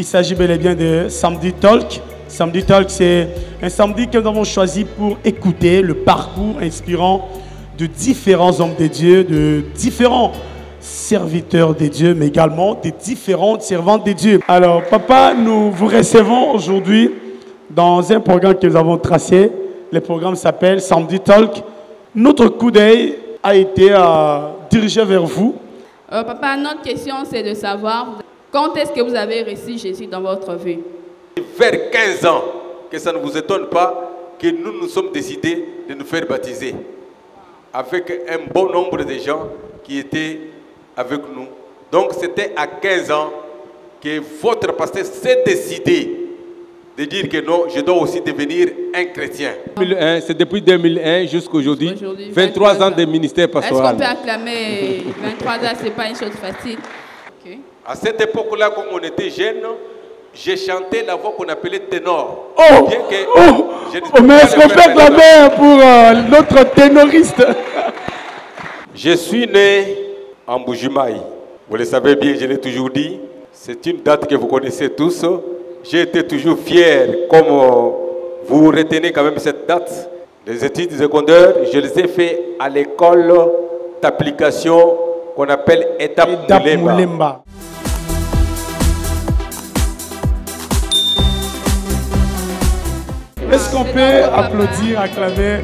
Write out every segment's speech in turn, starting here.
Il s'agit bel et bien de Samedi Talk. Samedi Talk, c'est un samedi que nous avons choisi pour écouter le parcours inspirant de différents hommes de Dieu, de différents serviteurs de Dieu, mais également des différentes servantes de Dieu. Alors, papa, nous vous recevons aujourd'hui dans un programme que nous avons tracé. Le programme s'appelle Samedi Talk. Notre coup d'œil a été dirigé vers vous. Papa, notre question, c'est de savoir quand est-ce que vous avez reçu Jésus dans votre vie? Vers 15 ans, que ça ne vous étonne pas que nous nous sommes décidés de nous faire baptiser. Avec un bon nombre de gens qui étaient avec nous. Donc c'était à 15 ans que votre pasteur s'est décidé de dire que non, je dois aussi devenir un chrétien. C'est depuis 2001 jusqu'à aujourd'hui, 23 ans de ministère pastoral. Est-ce qu'on peut acclamer 23 ans? Ce n'est pas une chose facile. Okay. À cette époque-là, quand on était jeune, j'ai chanté la voix qu'on appelait ténor. Oh, bien que mais est-ce qu'on peut acclamer pour notre ténoriste? Je suis né en Bujumaï. Vous le savez bien, je l'ai toujours dit. C'est une date que vous connaissez tous. J'ai été toujours fier, comme vous retenez quand même cette date. Les études secondaires, je les ai fait à l'école d'application qu'on appelle Étape Moulemba. Est-ce qu'on peut applaudir, acclamer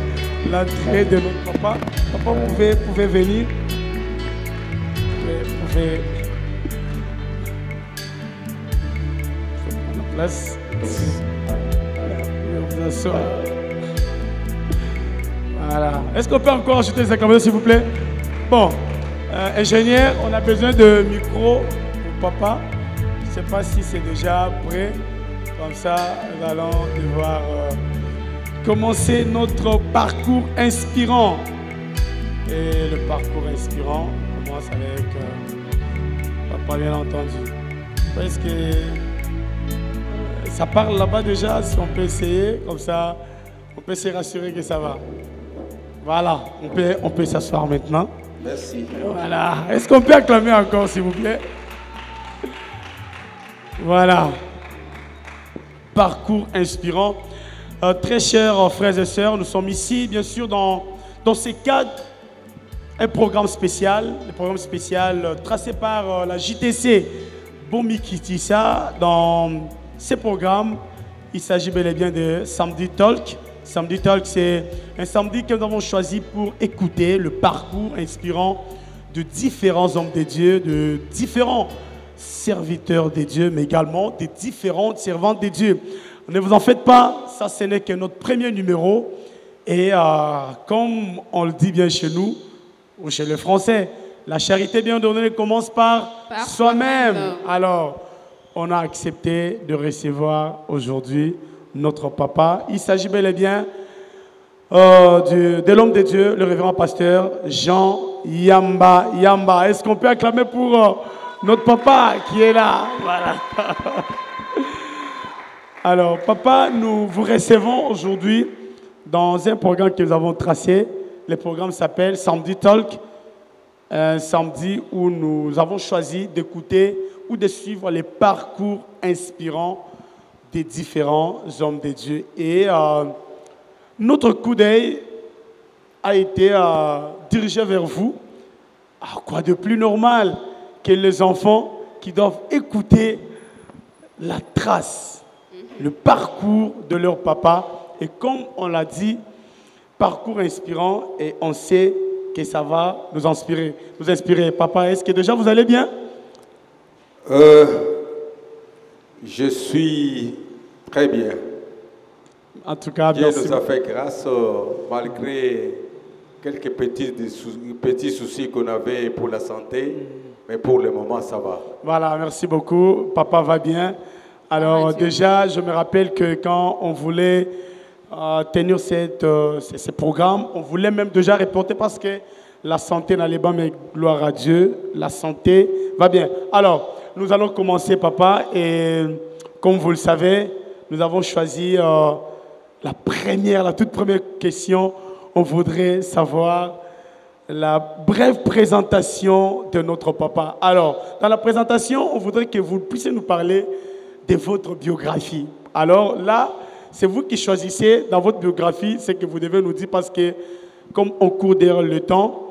l'entrée de notre papa? Papa, vous pouvez venir. Vous pouvez prendre la place. Voilà. Est-ce qu'on peut encore ajouter les acclamations, s'il vous plaît? Bon, ingénieur, on a besoin de micro pour papa. Je ne sais pas si c'est déjà prêt. Comme ça, nous allons devoir commencer notre parcours inspirant. Et le parcours inspirant commence avec papa, bien entendu. Parce que ça parle là-bas déjà, si on peut essayer, comme ça, on peut se rassurer que ça va. Voilà, on peut s'asseoir maintenant. Merci. Voilà. Est-ce qu'on peut acclamer encore, s'il vous plaît? Voilà. Parcours inspirant. Très chers frères et sœurs, nous sommes ici, bien sûr, dans ce cadre, un programme spécial tracé par la JTC Bomikitissa. Dans ce programme, il s'agit bel et bien de Samedi Talk. Samedi Talk, c'est un samedi que nous avons choisi pour écouter le parcours inspirant de différents hommes de Dieu, de différents serviteurs de Dieu, mais également des différentes servantes de Dieu. Ne vous en faites pas, ça ce n'est que notre premier numéro. Et comme on le dit bien chez nous, ou chez les Français, la charité bien donnée commence par soi-même. Alors, on a accepté de recevoir aujourd'hui notre papa. Il s'agit bel et bien de l'homme de Dieu, le révérend pasteur Jean Yamba. Est-ce qu'on peut acclamer pour notre papa qui est là? Voilà. Alors, papa, nous vous recevons aujourd'hui dans un programme que nous avons tracé. Le programme s'appelle Samedi Talk. Un samedi où nous avons choisi d'écouter ou de suivre les parcours inspirants des différents hommes de Dieu. Et notre coup d'œil a été dirigé vers vous. Quoi de plus normal que les enfants qui doivent écouter la trace, le parcours de leur papa. Et comme on l'a dit, parcours inspirant, et on sait que ça va nous inspirer. Papa, est-ce que déjà vous allez bien? Je suis très bien. En tout cas, Dieu merci. nous a fait grâce malgré quelques petits soucis qu'on avait pour la santé, mais pour le moment, ça va. Voilà, merci beaucoup. Papa va bien. Alors déjà, je me rappelle que quand on voulait tenir ce programme, on voulait même déjà reporter parce que la santé n'allait pas, mais gloire à Dieu, la santé va bien. Alors, nous allons commencer, papa, et comme vous le savez, nous avons choisi la toute première question. On voudrait savoir la brève présentation de notre papa. Alors, dans la présentation, on voudrait que vous puissiez nous parler de votre biographie. Alors là, c'est vous qui choisissez dans votre biographie ce que vous devez nous dire parce que, comme on court derrière le temps,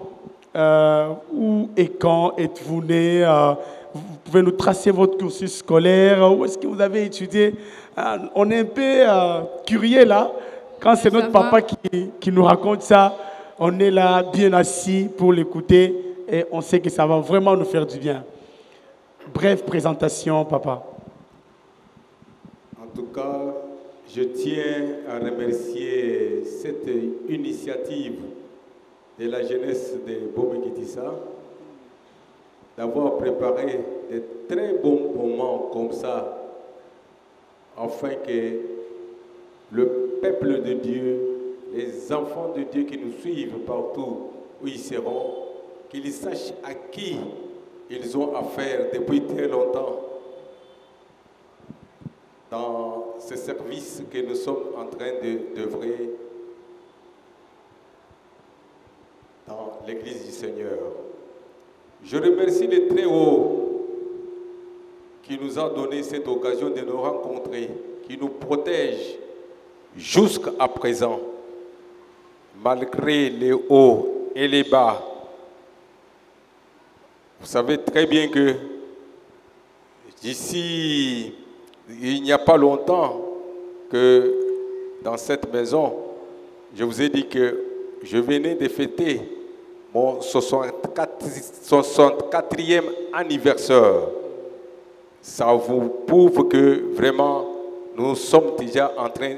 où et quand êtes-vous né? Vous pouvez nous tracer votre cursus scolaire. Où est-ce que vous avez étudié? On est un peu curieux là. Quand c'est notre papa qui nous raconte ça, on est là bien assis pour l'écouter et on sait que ça va vraiment nous faire du bien. Bref présentation, papa. En tout cas, je tiens à remercier cette initiative de la jeunesse de Bomé-Kitissa d'avoir préparé de très bons moments comme ça afin que le peuple de Dieu, les enfants de Dieu qui nous suivent partout où ils seront, qu'ils sachent à qui ils ont affaire depuis très longtemps dans ce service que nous sommes en train d'œuvrer dans l'Église du Seigneur. Je remercie le Très-Haut qui nous a donné cette occasion de nous rencontrer, qui nous protège jusqu'à présent, malgré les hauts et les bas. Vous savez très bien que d'ici, il n'y a pas longtemps que dans cette maison, je vous ai dit que je venais de fêter mon 64e anniversaire. Ça vous prouve que vraiment, nous sommes déjà en train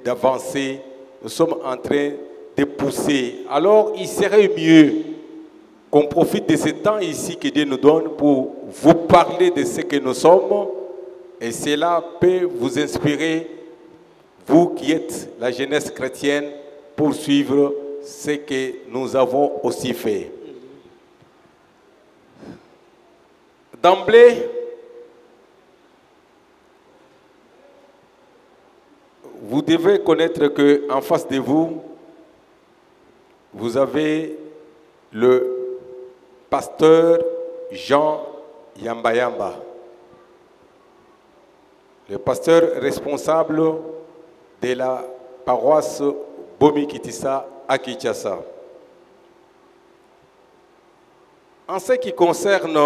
d'avancer, nous sommes en train de pousser. Alors, il serait mieux qu'on profite de ce temps ici que Dieu nous donne pour vous parler de ce que nous sommes. Et cela peut vous inspirer, vous qui êtes la jeunesse chrétienne, pour suivre ce que nous avons aussi fait. D'emblée, vous devez connaître qu'en face de vous, vous avez le pasteur Jean Yamba, le pasteur responsable de la paroisse Bomé-Kitissa à Kinshasa. En ce qui concerne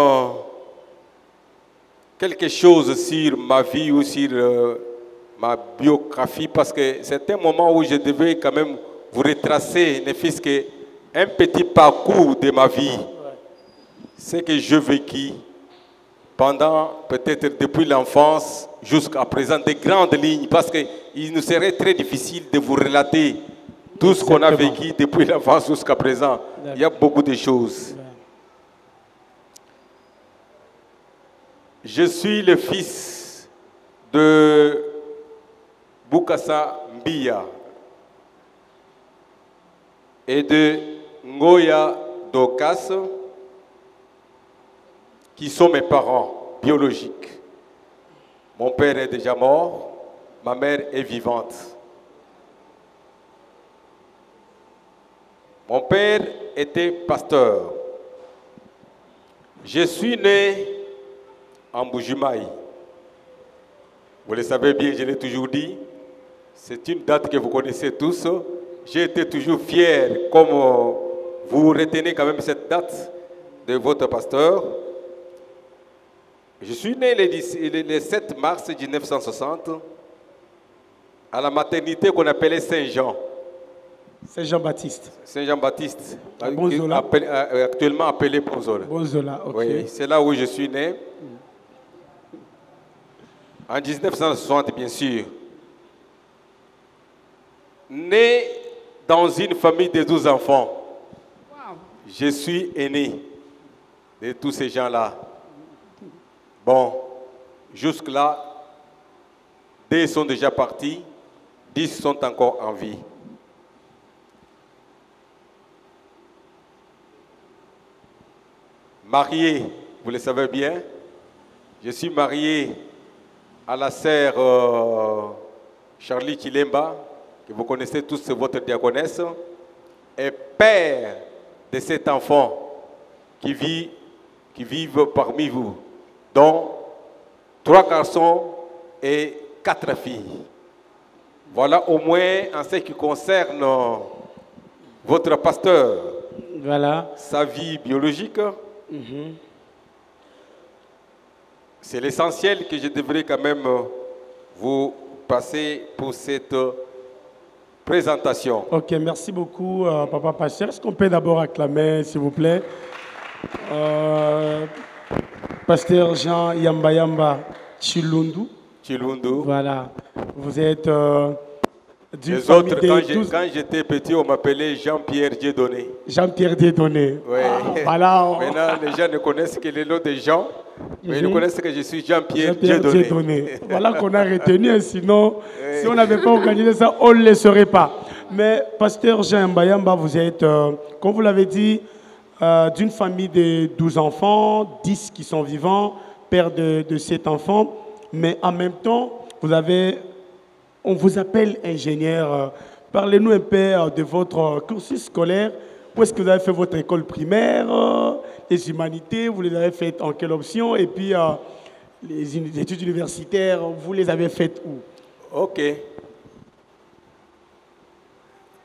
quelque chose sur ma vie ou sur ma biographie, parce que c'est un moment où je devais quand même vous retracer, ne fût-ce qu'un petit parcours de ma vie. Ce que je vécu pendant, peut-être depuis l'enfance jusqu'à présent, des grandes lignes, parce qu'il nous serait très difficile de vous relater tout ce qu'on a vécu depuis l'enfance jusqu'à présent. Il y a beaucoup de choses. Je suis le fils de Bukasa Mbiya et de Ngoya Dokas, qui sont mes parents biologiques. Mon père est déjà mort, ma mère est vivante. Mon père était pasteur. Je suis né en Mbuji-Mayi. Vous le savez bien, je l'ai toujours dit. C'est une date que vous connaissez tous. J'ai été toujours fier, comme vous retenez quand même cette date de votre pasteur. Je suis né le 7 mars 1960 à la maternité qu'on appelait Saint-Jean. Saint-Jean-Baptiste. Saint-Jean-Baptiste, Bonzola. actuellement appelé Bonzola. Bonzola, ok. Oui, c'est là où je suis né. En 1960, bien sûr. Né dans une famille de 12 enfants. Wow. Je suis aîné de tous ces gens-là. Bon, jusque-là, 2 sont déjà partis, 10 sont encore en vie. Marié, vous le savez bien, je suis marié à la sœur Charlie Chilemba, que vous connaissez tous, c'est votre diaconesse, et père de cet enfant qui vivent parmi vous, dont 3 garçons et 4 filles. Voilà au moins en ce qui concerne votre pasteur. Voilà. Sa vie biologique. C'est l'essentiel que je devrais quand même vous passer pour cette présentation. Ok, merci beaucoup, Papa Pasteur. Est-ce qu'on peut d'abord acclamer, s'il vous plaît, Pasteur Jean Yamba Chilundu. Chilundu. Voilà. Vous êtes d'une Les famille autres, de quand j'étais petit, on m'appelait Jean-Pierre Dieudonné. Jean-Pierre Dieudonné. Ouais. Voilà. Maintenant, les gens ne connaissent que le nom de Jean, mais ils connaissent que je suis Jean-Pierre Dieudonné. Voilà qu'on a retenu, sinon, si on n'avait pas organisé ça, on ne le saurait pas. Mais Pasteur Jean Mbayamba, vous êtes, comme vous l'avez dit, d'une famille de 12 enfants, 10 qui sont vivants, père de 7 enfants, mais en même temps, on vous appelle ingénieur. Parlez-nous un peu de votre cursus scolaire. Où est-ce que vous avez fait votre école primaire, les humanités, vous les avez faites en quelle option? Et puis, les études universitaires, vous les avez faites où? Ok.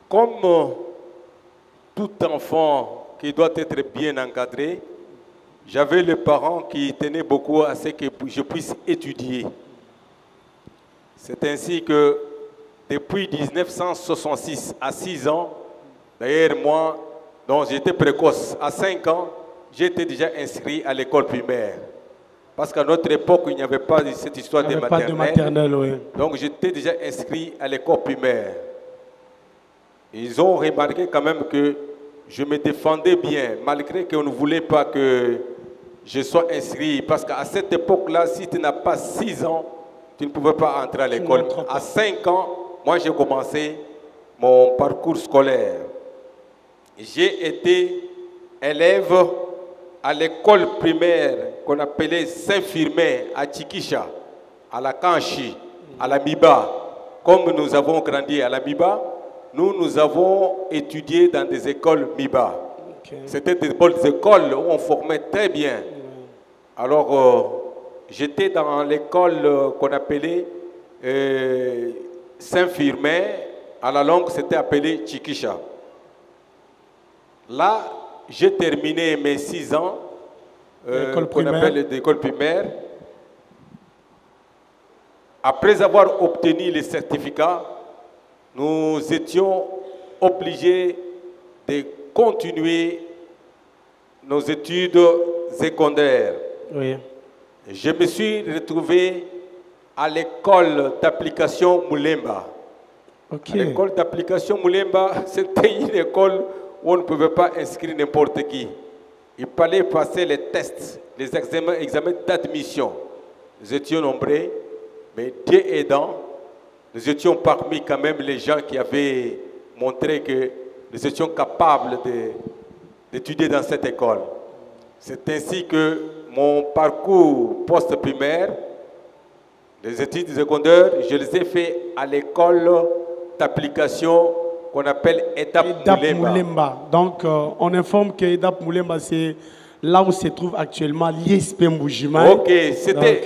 Comme tout enfant qui doit être bien encadré, j'avais les parents qui tenaient beaucoup à ce que je puisse étudier. C'est ainsi que depuis 1966, à 6 ans, d'ailleurs moi, j'étais précoce, à 5 ans, j'étais déjà inscrit à l'école primaire. Parce qu'à notre époque, il n'y avait pas cette histoire de maternelle. Pas de maternelle, oui. Donc j'étais déjà inscrit à l'école primaire. Ils ont remarqué quand même que je me défendais bien, malgré qu'on ne voulait pas que je sois inscrit. Parce qu'à cette époque-là, si tu n'as pas 6 ans, tu ne pouvais pas entrer à l'école. À 5 ans, moi j'ai commencé mon parcours scolaire. J'ai été élève à l'école primaire qu'on appelait Saint-Firmin à Tchikisha, à la Kanchi, à la Miba. Comme nous avons grandi à la Miba, nous avons étudié dans des écoles Miba. Okay. C'était des écoles où on formait très bien. Alors, j'étais dans l'école qu'on appelait Saint-Firmin. À la longue, c'était appelé Tchikisha. Là, j'ai terminé mes 6 ans qu'on appelle l'école primaire. Après avoir obtenu les certificats, nous étions obligés de continuer nos études secondaires. Oui. Je me suis retrouvé à l'école d'application Moulemba. Okay. L'école d'application Moulemba, c'était une école où on ne pouvait pas inscrire n'importe qui. Il fallait passer les tests, les examens d'admission. Nous étions nombreux, mais Dieu aidant, nous étions parmi quand même les gens qui avaient montré que nous étions capables d'étudier dans cette école. C'est ainsi que mon parcours post-primaire, les études secondaires, je les ai fait à l'école d'application qu'on appelle EDAP Moulemba. Donc, on informe que EDAP Moulemba, c'est là où se trouve actuellement l'ISP Mbujimaï. Ok,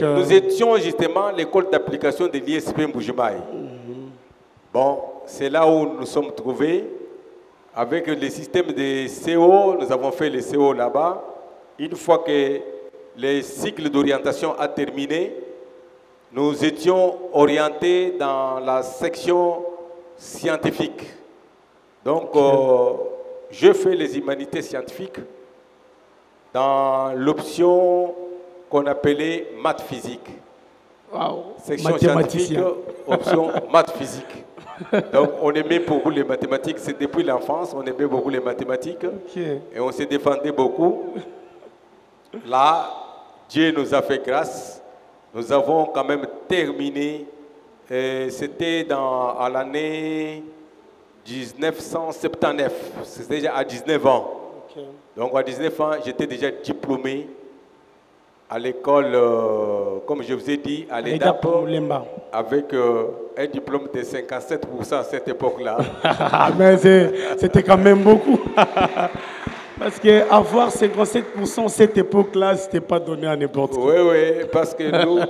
nous étions justement l'école d'application de l'ISP Mbujimaï. Bon, c'est là où nous sommes trouvés. Avec le système de CO, nous avons fait le CO là-bas. Une fois que le cycle d'orientation a terminé, nous étions orientés dans la section scientifique. Donc, je fais les humanités scientifiques dans l'option qu'on appelait maths physique. Wow. Section scientifique, option maths physique. Donc, on aimait beaucoup les mathématiques. C'est depuis l'enfance, on aimait beaucoup les mathématiques. Okay. Et on s'est défendu beaucoup. Là, Dieu nous a fait grâce. Nous avons quand même terminé. C'était à l'année 1979. C'était déjà à 19 ans. Okay. Donc, à 19 ans, j'étais déjà diplômé à l'école, comme je vous ai dit, à l'EDAP, avec un diplôme de 57% à cette époque-là. Mais c'était quand même beaucoup. Parce qu'avoir 57% à cette époque-là, ce n'était pas donné à n'importe qui. Oui, oui, parce que nous,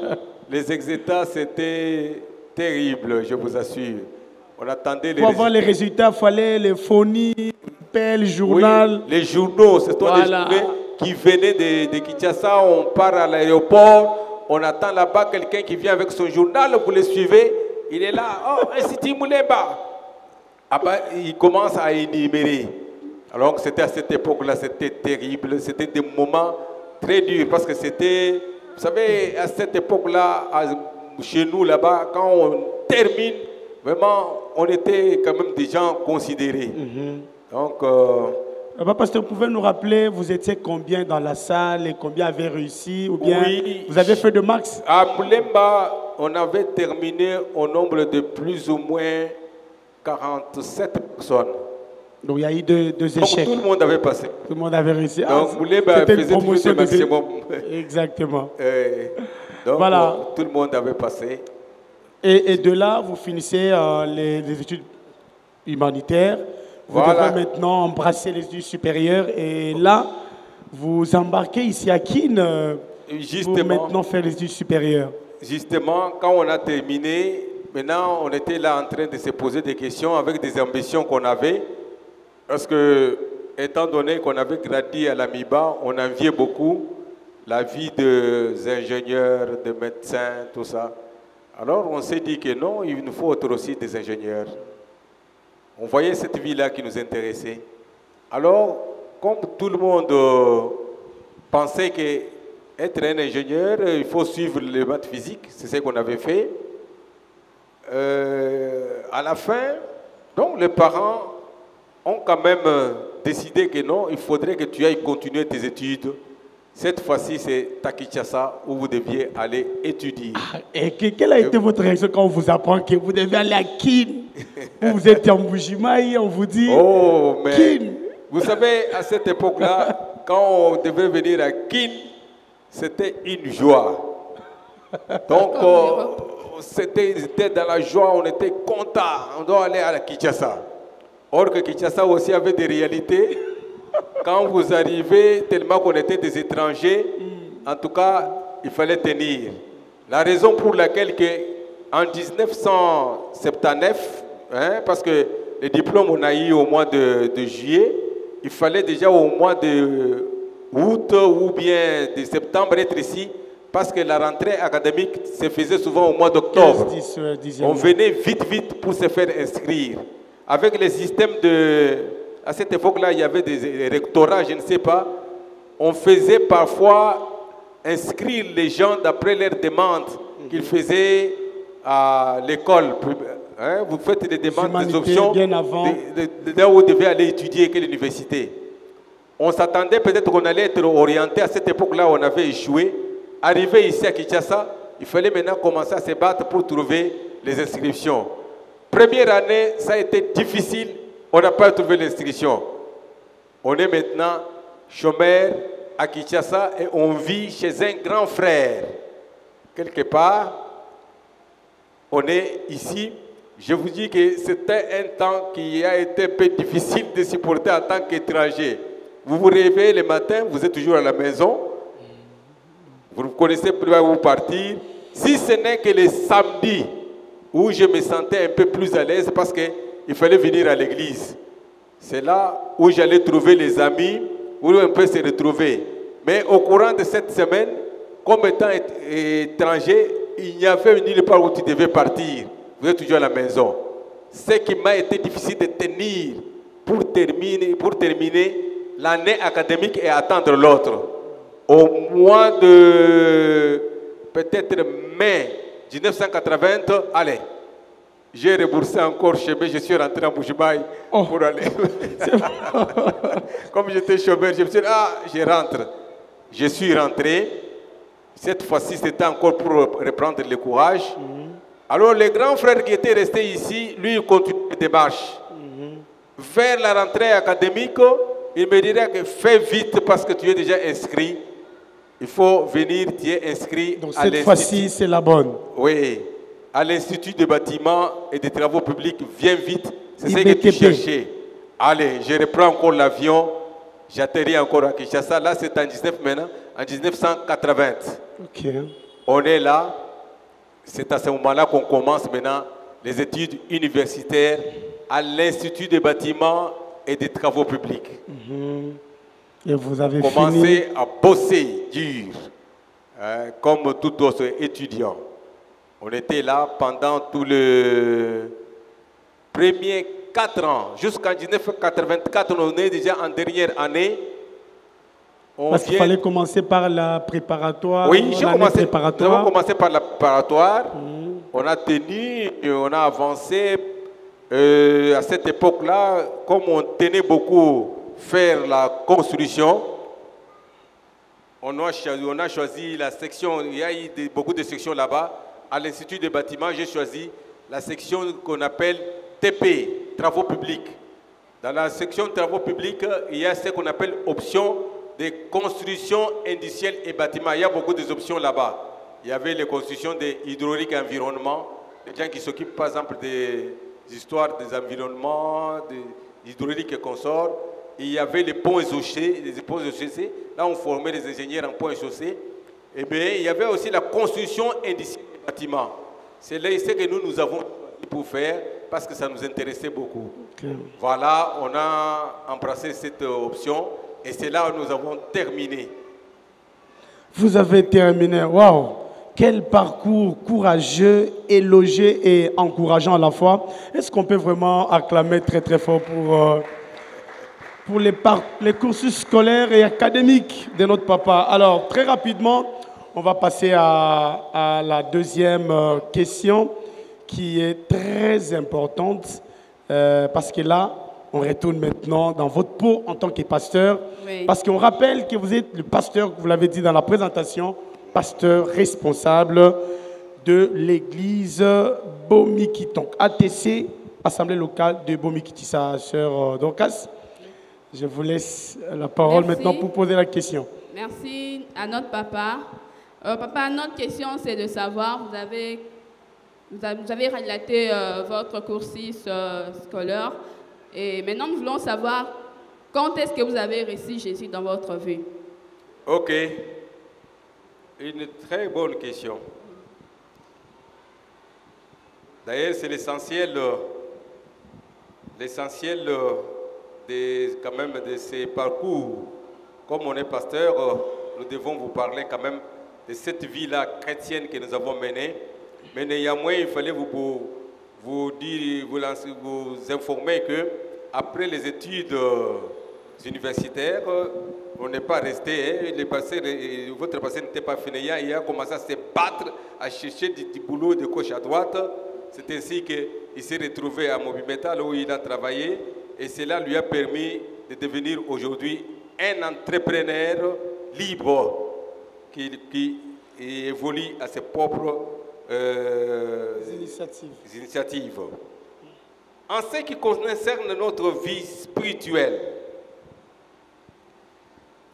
Les exétats, c'était terrible, je vous assure. On attendait les Pour avoir les résultats, il fallait les phonies, appels, journal. Oui, les journaux, ce sont des journaux qui venaient de Kinshasa. On part à l'aéroport, on attend là-bas quelqu'un qui vient avec son journal, vous le suivez, il est là, oh, Sidi Moulemba. Ah ben, il commence à énumérer. Alors c'était à cette époque-là, c'était terrible, c'était des moments très durs parce que c'était, vous savez, à cette époque-là, chez nous là-bas, quand on termine, vraiment, on était quand même des gens considérés. Donc, pasteur, vous pouvez nous rappeler, vous étiez combien dans la salle et combien avaient réussi ou bien oui, vous avez fait de max? À Moulemba, on avait terminé au nombre de plus ou moins 47 personnes. Donc il y a eu deux échecs. Donc tout le monde avait passé. Tout le monde avait réussi. Donc Moulemba faisait toujours le maximum. Exactement. Donc voilà. Tout le monde avait passé. Et de là, vous finissez les études humanitaires. Vous devez maintenant embrasser les études supérieures. Et là, vous embarquez ici à Kin pour maintenant faire les études supérieures. Justement, quand on a terminé, maintenant on était là en train de se poser des questions avec des ambitions qu'on avait. Parce que, étant donné qu'on avait grandi à l'AMIBA, on enviait beaucoup la vie des ingénieurs, des médecins, tout ça. Alors on s'est dit que non, il nous faut aussi des ingénieurs. On voyait cette vie-là qui nous intéressait. Alors, comme tout le monde pensait qu'être un ingénieur, il faut suivre les maths physiques, c'est ce qu'on avait fait. À la fin, donc les parents ont quand même décidé que non, il faudrait que tu ailles continuer tes études. Cette fois-ci, c'est à Kinshasa où vous deviez aller étudier. Et quelle a été votre réaction quand on vous apprend que vous devez aller à Kin? Vous êtes en Mbujimayi, on vous dit mais Kin. Vous savez, à cette époque-là, quand on devait venir à Kin, c'était une joie. Donc, c'était dans la joie, on était content, on doit aller à Kinshasa. Or que Kinshasa aussi avait des réalités. Quand vous arrivez, tellement qu'on était des étrangers, en tout cas, il fallait tenir. La raison pour laquelle en 1979, parce que les diplômes on a eu au mois de juillet, il fallait déjà au mois de août ou bien de septembre être ici, parce que la rentrée académique se faisait souvent au mois d'octobre. On venait vite pour se faire inscrire. Avec les systèmes à cette époque-là, il y avait des rectorats, je ne sais pas. On faisait parfois inscrire les gens d'après leurs demandes qu'ils faisaient à l'école. Vous faites des demandes, des options de là où vous devez aller étudier, quelle université. On s'attendait peut-être qu'on allait être orienté. À cette époque-là, on avait échoué. Arrivé ici à Kinshasa, il fallait maintenant commencer à se battre pour trouver les inscriptions. Première année, ça a été difficile. On n'a pas trouvé l'inscription. On est maintenant chômeur à Kinshasa et on vit chez un grand frère. Quelque part, on est ici. Je vous dis que c'était un temps qui a été un peu difficile de supporter en tant qu'étranger. Vous vous réveillez le matin, vous êtes toujours à la maison. Vous ne connaissez plus où partir. Si ce n'est que les samedis où je me sentais un peu plus à l'aise parce qu'il fallait venir à l'église. C'est là où j'allais trouver les amis, où on peut se retrouver. Mais au courant de cette semaine, comme étant étranger, il n'y avait nulle part où tu devais partir. Vous êtes toujours à la maison. Ce qui m'a été difficile de tenir pour terminer l'année académique et attendre l'autre. Au mois de peut-être mai 1980, allez, j'ai reboursé encore chez moi, je suis rentré en Mbujimayi pour aller. Comme j'étais chômeur, je me suis dit, je rentre. Je suis rentré. Cette fois-ci, c'était encore pour reprendre le courage. Alors, le grand frère qui était resté ici, lui, il continue la démarche. Vers la rentrée académique, il me dirait que fais vite parce que tu es déjà inscrit. Il faut venir, tu es inscrit donc à l'Institut. Cette fois-ci, c'est la bonne. Oui, à l'Institut de bâtiments et des travaux publics. Viens vite, c'est ce que tu cherchais. Allez, je reprends encore l'avion, j'atterris encore à Kinshasa. Là, c'est en 1980. Ok. On est là. C'est à ce moment-là qu'on commence maintenant les études universitaires à l'Institut des bâtiments et des travaux publics. Et vous avez commencé à bosser dur, comme tout autre étudiant. On était là pendant tous les premiers 4 ans. Jusqu'en 1984, on est déjà en dernière année. Parce qu'il fallait commencer par la préparatoire. Oui, j'ai commencé par la préparatoire. On a tenu, on a avancé. À cette époque-là, comme on tenait beaucoup faire la construction, on a choisi la section, il y a eu beaucoup de sections là-bas. À l'Institut des bâtiments, j'ai choisi la section qu'on appelle TP, travaux publics. Dans la section travaux publics, il y a ce qu'on appelle options de construction industrielle et bâtiments. Il y a beaucoup d'options là-bas. Il y avait les constructions des hydrauliques et environnement, les gens qui s'occupent par exemple des histoires des environnements, des hydrauliques et consorts. Et il y avait les ponts et chaussées, les ponts et chaussées. Là, on formait les ingénieurs en ponts et chaussées. Et bien, il y avait aussi la construction industrielle des bâtiments. C'est ce que nous avons pour faire parce que ça nous intéressait beaucoup. Voilà, on a embrassé cette option et c'est là où nous avons terminé. Vous avez terminé, waouh! Quel parcours courageux, élogieux et encourageant à la fois. Est-ce qu'on peut vraiment acclamer très très fort pour les cursus scolaires et académiques de notre papa? Alors, très rapidement, on va passer à la deuxième question qui est très importante parce que là, on retourne maintenant dans votre peau en tant que pasteur. Oui. Parce qu'on rappelle que vous êtes le pasteur, vous l'avez dit dans la présentation, pasteur responsable de l'église Bomikitonk, ATC, Assemblée locale de Bomikiti, sa sœur Dorcas. Je vous laisse la parole maintenant pour poser la question. Merci à notre papa. Papa, notre question, c'est de savoir, vous avez relaté votre cursus scolaire. Et maintenant, nous voulons savoir quand est-ce que vous avez reçu Jésus dans votre vie. Ok. Une très bonne question. D'ailleurs, c'est l'essentiel quand même de ces parcours. Comme on est pasteur, nous devons vous parler quand même de cette vie-là chrétienne que nous avons menée. Mais néanmoins, il fallait vous informer que après les études universitaires, on n'est pas resté, votre passé n'était pas fini, il a commencé à se battre, à chercher du boulot de gauche à droite. C'est ainsi qu'il s'est retrouvé à Mobimetal où il a travaillé et cela lui a permis de devenir aujourd'hui un entrepreneur libre qui évolue à ses propres initiatives. En ce qui concerne notre vie spirituelle,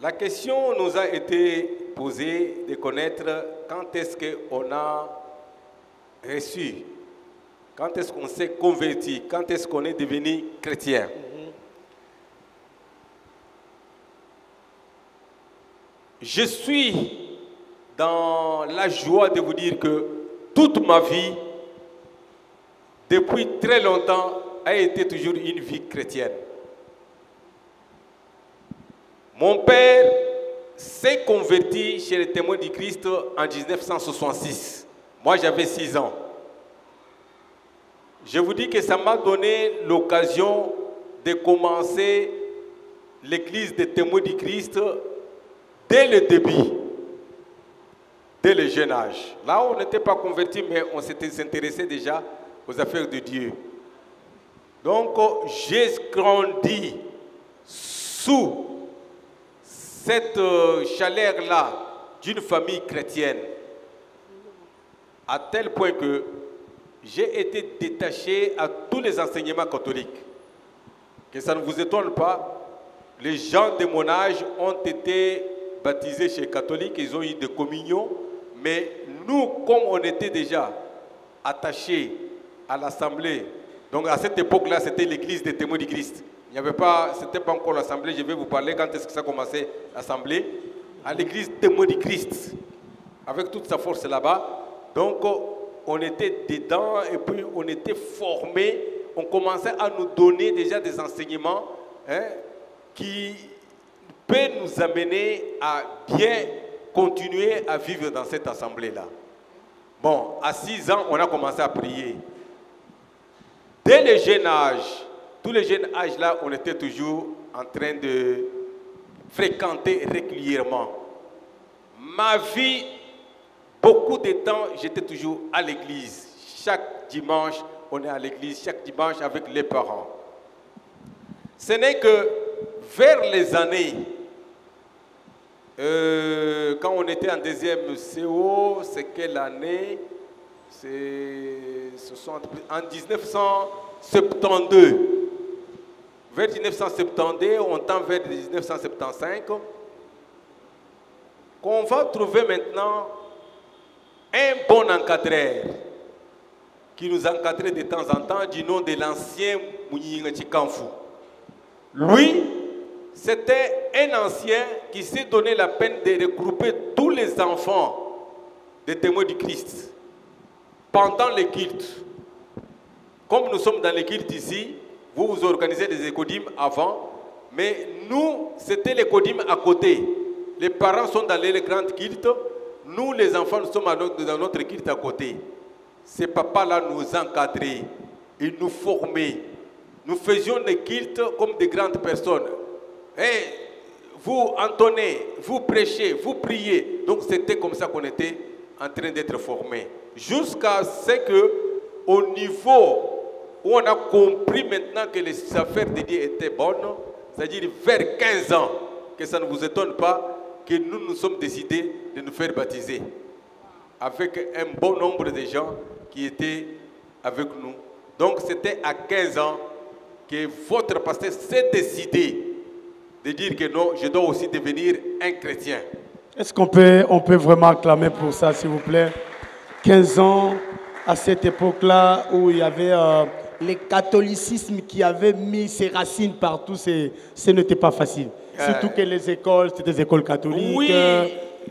la question nous a été posée de connaître quand est-ce qu'on a reçu, quand est-ce qu'on s'est converti, quand est-ce qu'on est devenu chrétien. Je suis dans la joie de vous dire que toute ma vie, depuis très longtemps, a été toujours une vie chrétienne. Mon père s'est converti chez les Témoins du Christ en 1966. Moi, j'avais 6 ans. Je vous dis que ça m'a donné l'occasion de commencer l'église des Témoins du Christ dès le début, dès le jeune âge. Là, on n'était pas converti, mais on s'intéressait déjà aux affaires de Dieu. Donc, j'ai grandi sous cette chaleur-là d'une famille chrétienne, à tel point que j'ai été détaché à tous les enseignements catholiques. Que ça ne vous étonne pas, les gens de mon âge ont été baptisés chez les catholiques, ils ont eu des communions, mais nous, comme on était déjà attachés à l'Assemblée, donc à cette époque-là, c'était l'église des Témoins du Christ. Il n'y avait pas, c'était pas encore l'Assemblée, je vais vous parler quand est-ce que ça a commencé, l'Assemblée, à l'église Témoins du Christ, avec toute sa force là-bas. Donc, on était dedans et puis on était formés. On commençait à nous donner déjà des enseignements qui peuvent nous amener à bien continuer à vivre dans cette assemblée-là. Bon, à 6 ans, on a commencé à prier. Dès le jeune âge, tous les jeunes âges là, on était toujours en train de fréquenter régulièrement. Ma vie, beaucoup de temps, j'étais toujours à l'église. Chaque dimanche, on est à l'église, chaque dimanche avec les parents. Ce n'est que vers les années, quand on était en deuxième CO, c'est quelle année? En 1972. Vers 1972, on tend vers 1975, qu'on va trouver maintenant un bon encadreur qui nous encadrait de temps en temps du nom de l'ancien Mouniinga Chikamfu. Lui, c'était un ancien qui s'est donné la peine de regrouper tous les enfants des témoins du Christ pendant les cultes. Comme nous sommes dans les cultes ici, vous organisez les écodymes avant, mais nous, c'était l'écodyme à côté. Les parents sont dans les grandes cultes, nous les enfants, nous sommes dans notre culte à côté. Ces papas-là nous encadraient, ils nous formaient. Nous faisions des cultes comme des grandes personnes. Et vous entonnez, vous prêchez, vous priez. Donc c'était comme ça qu'on était en train d'être formés. Jusqu'à ce que, au niveau où on a compris maintenant que les affaires de Dieu étaient bonnes, c'est-à-dire vers 15 ans, que ça ne vous étonne pas que nous nous sommes décidés de nous faire baptiser. Avec un bon nombre de gens qui étaient avec nous. Donc c'était à 15 ans que votre pasteur s'est décidé de dire que non, je dois aussi devenir un chrétien. Est-ce qu'on peut vraiment acclamer pour ça, s'il vous plaît? 15 ans, à cette époque-là, où il y avait le catholicisme qui avait mis ses racines partout, ce n'était pas facile. Surtout que les écoles, c'était des écoles catholiques. Oui,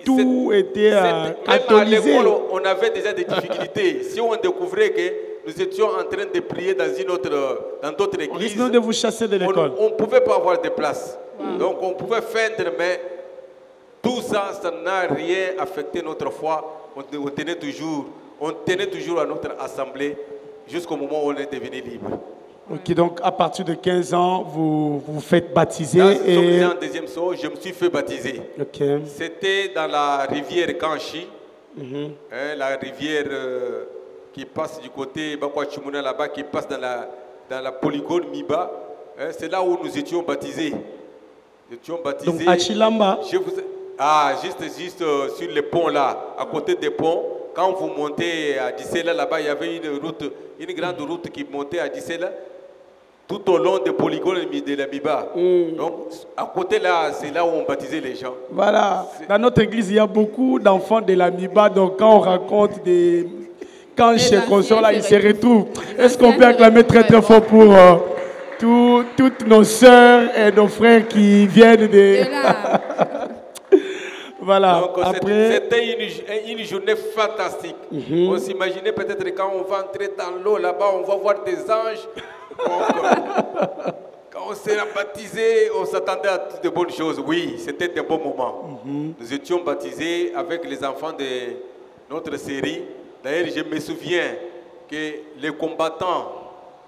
tout était catholisé. Même à l'école, on avait déjà des difficultés. Si on découvrait que nous étions en train de prier dans d'autres églises, on risquait de vous chasser de l'école. On ne pouvait pas avoir de place. Donc on pouvait feindre, mais tout ça, ça n'a rien affecté notre foi. On tenait toujours à notre assemblée jusqu'au moment où on est devenu libre. Ok, donc à partir de 15 ans, vous vous faites baptiser. Là, et en deuxième saut, je me suis fait baptiser. Okay. C'était dans la rivière Kanchi, la rivière qui passe du côté Bakwachimuna là-bas, qui passe dans la polygone Miba. C'est là où nous étions baptisés. Nous étions baptisés. Donc à Chilamba. Juste sur le pont là, à côté des ponts. Quand vous montez à Dissela, là-bas, il y avait une grande route qui montait à Dissela, tout au long des polygones de la Miba. Donc, à côté là, c'est là où on baptisait les gens. Voilà. Dans notre église, il y a beaucoup d'enfants de la Miba. Donc, quand on raconte des... Quand chez consorts là, ils se retrouvent. Est-ce qu'on peut acclamer très très fort pour toutes nos sœurs et nos frères qui viennent de... Voilà. Donc, c'était une journée fantastique. On s'imaginait peut-être quand on va entrer dans l'eau là-bas, on va voir des anges. Quand on s'est baptisé, on s'attendait à toutes de bonnes choses. Oui, c'était des bons moments. Nous étions baptisés avec les enfants de notre série. D'ailleurs, je me souviens que les combattants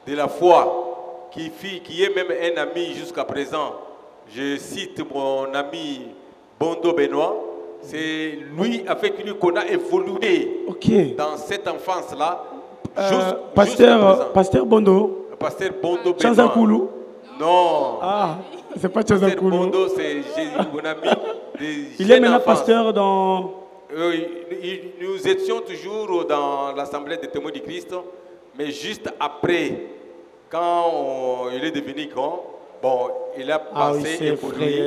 de la foi, qui est même un ami jusqu'à présent, je cite mon ami Bondo Benoît, c'est lui avec lui qu'on a évolué dans cette enfance-là. Pasteur Bondo. Pasteur Bondo Benoît. Chanzakoulou. Non. Ah, c'est pas Chanzakoulou. Pasteur Bondo, c'est mon ami. Il est maintenant pasteur dans... Nous étions toujours dans l'Assemblée des témoins du Christ, mais juste après, quand il est devenu grand, bon, il a passé et pour lui,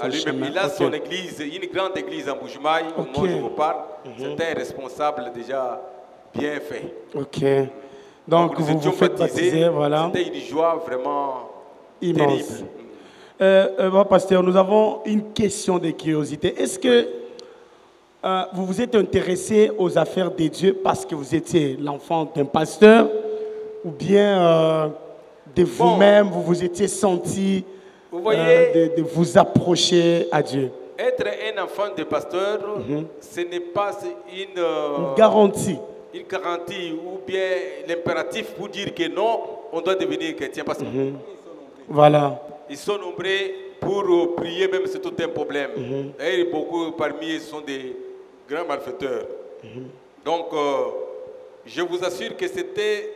à lui-même. Il a son église, une grande église en Bujumaï, au moment où je vous parle. C'est un responsable déjà bien fait. Ok. Donc vous vous faites baptiser, voilà. C'était une joie vraiment immense. Terrible. Pasteur, nous avons une question de curiosité. Est-ce que vous vous êtes intéressé aux affaires de Dieu parce que vous étiez l'enfant d'un pasteur ou bien de vous-même, vous vous étiez senti de vous approcher à Dieu? Être un enfant de pasteur, ce n'est pas une garantie. Une garantie ou bien l'impératif pour dire que non, on doit devenir chrétien. Parce que voilà. Ils sont nombreux pour prier, même c'est tout un problème. Et beaucoup parmi eux sont des grands malfaiteurs. Donc, je vous assure que c'était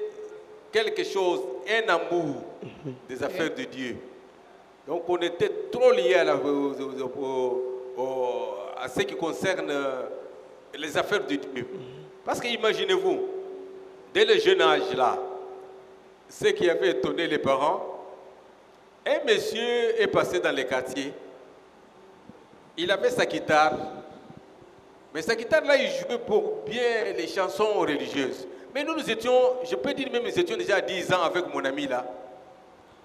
quelque chose, un amour des affaires de Dieu. Donc, on était trop liés à ce qui concerne les affaires de Dieu. Parce que imaginez-vous, dès le jeune âge là, ce qui avait étonné les parents, un monsieur est passé dans les quartiers, il avait sa guitare, mais sa guitare là, il jouait pour bien les chansons religieuses. Mais nous étions, je peux dire même, nous étions déjà à 10 ans avec mon ami là.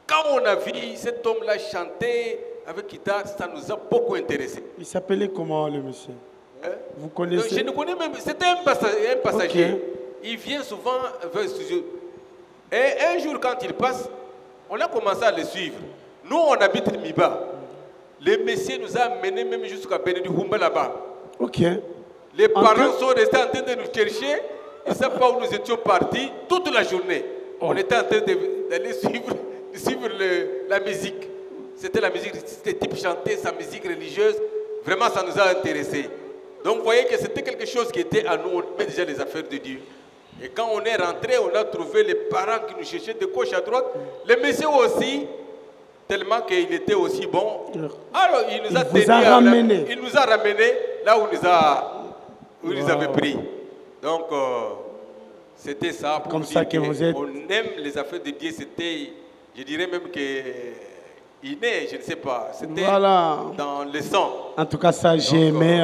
Quand on a vu cet homme-là chanter avec guitare, ça nous a beaucoup intéressés. Il s'appelait comment le monsieur? Vous connaissez? Je ne connais même, c'était un passager. Okay. Il vient souvent vers ce studio. Et un jour, quand il passe, on a commencé à le suivre. Nous, on habite Miba. Le monsieur nous a amenés même jusqu'à Bénédicte Humba là-bas. Ok. Les parents sont restés en train de nous chercher. Ils ne savent pas où nous étions partis toute la journée. On était en train d'aller suivre la musique. C'était la musique, c'était type chanté, sa musique religieuse. Vraiment, ça nous a intéressés. Donc, vous voyez que c'était quelque chose qui était à nous. On met déjà les affaires de Dieu. Et quand on est rentré, on a trouvé les parents qui nous cherchaient de gauche à droite. Le monsieur aussi, tellement qu'il était aussi bon. Alors, il nous a ramenés. Il nous a ramenés là où il nous avait pris. Donc, c'était ça. Pour comme ça que vous êtes. On aime les affaires de Dieu. C'était, je dirais même que inné, je ne sais pas. C'était dans le sang. En tout cas, ça, j'ai aimé.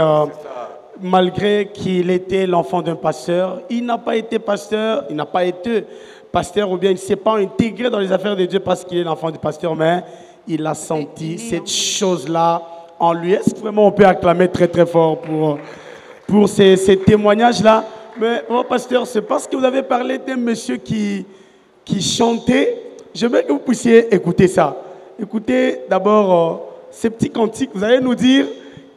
Malgré qu'il était l'enfant d'un pasteur, il n'a pas été pasteur, il n'a pas été pasteur ou bien il ne s'est pas intégré dans les affaires de Dieu parce qu'il est l'enfant du pasteur, mais il a senti cette chose-là en lui. Est-ce que vraiment on peut acclamer très très fort pour ces témoignages-là? Mais mon pasteur, c'est parce que vous avez parlé d'un monsieur qui chantait. J'aimerais que vous puissiez écouter ça. Écoutez d'abord ces petits cantiques. Vous allez nous dire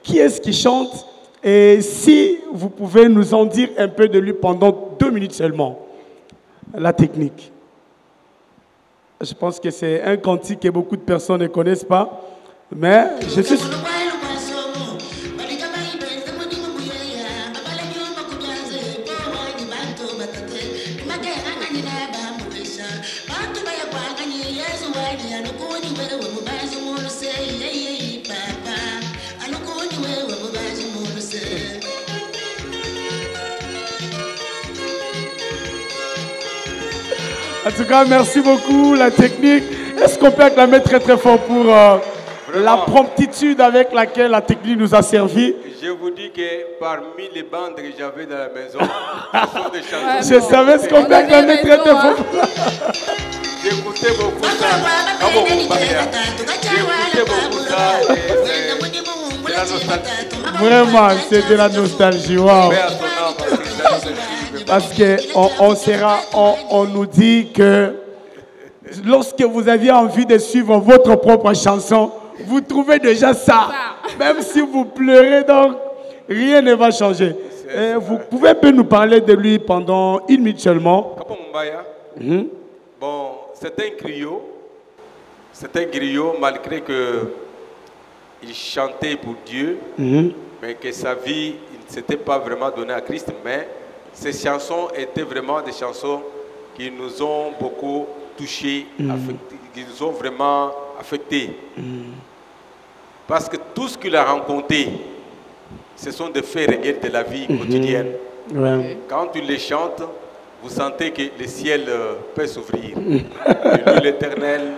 qui est-ce qui chante. Et si vous pouvez nous en dire un peu de lui pendant 2 minutes seulement, la technique. Je pense que c'est un cantique que beaucoup de personnes ne connaissent pas, mais je suis... En tout cas, merci beaucoup, la technique. Est-ce qu'on peut acclamer très très fort pour la promptitude avec laquelle la technique nous a servi? Je vous dis que parmi les bandes que j'avais dans la maison, ce sont des chansons. Je savais ce qu'on peut acclamer très très fort. J'écoutais beaucoup ça. J'écoutais beaucoup ça. C'est la nostalgie. Vraiment, c'est de la nostalgie. Wow. Parce qu'on nous dit que lorsque vous aviez envie de suivre votre propre chanson, vous trouvez déjà ça. Même si vous pleurez, donc rien ne va changer. Et vous pouvez un peu nous parler de lui pendant 1 minute seulement. Bon, c'est un griot. C'est un griot malgré qu'il chantait pour Dieu, mais que sa vie ne s'était pas vraiment donnée à Christ. Mais ces chansons étaient vraiment des chansons qui nous ont beaucoup touchés, qui nous ont vraiment affectés. Parce que tout ce qu'il a rencontré, ce sont des faits réels de la vie quotidienne. Quand tu les chantes, vous sentez que le ciel peut s'ouvrir. L'Éternel,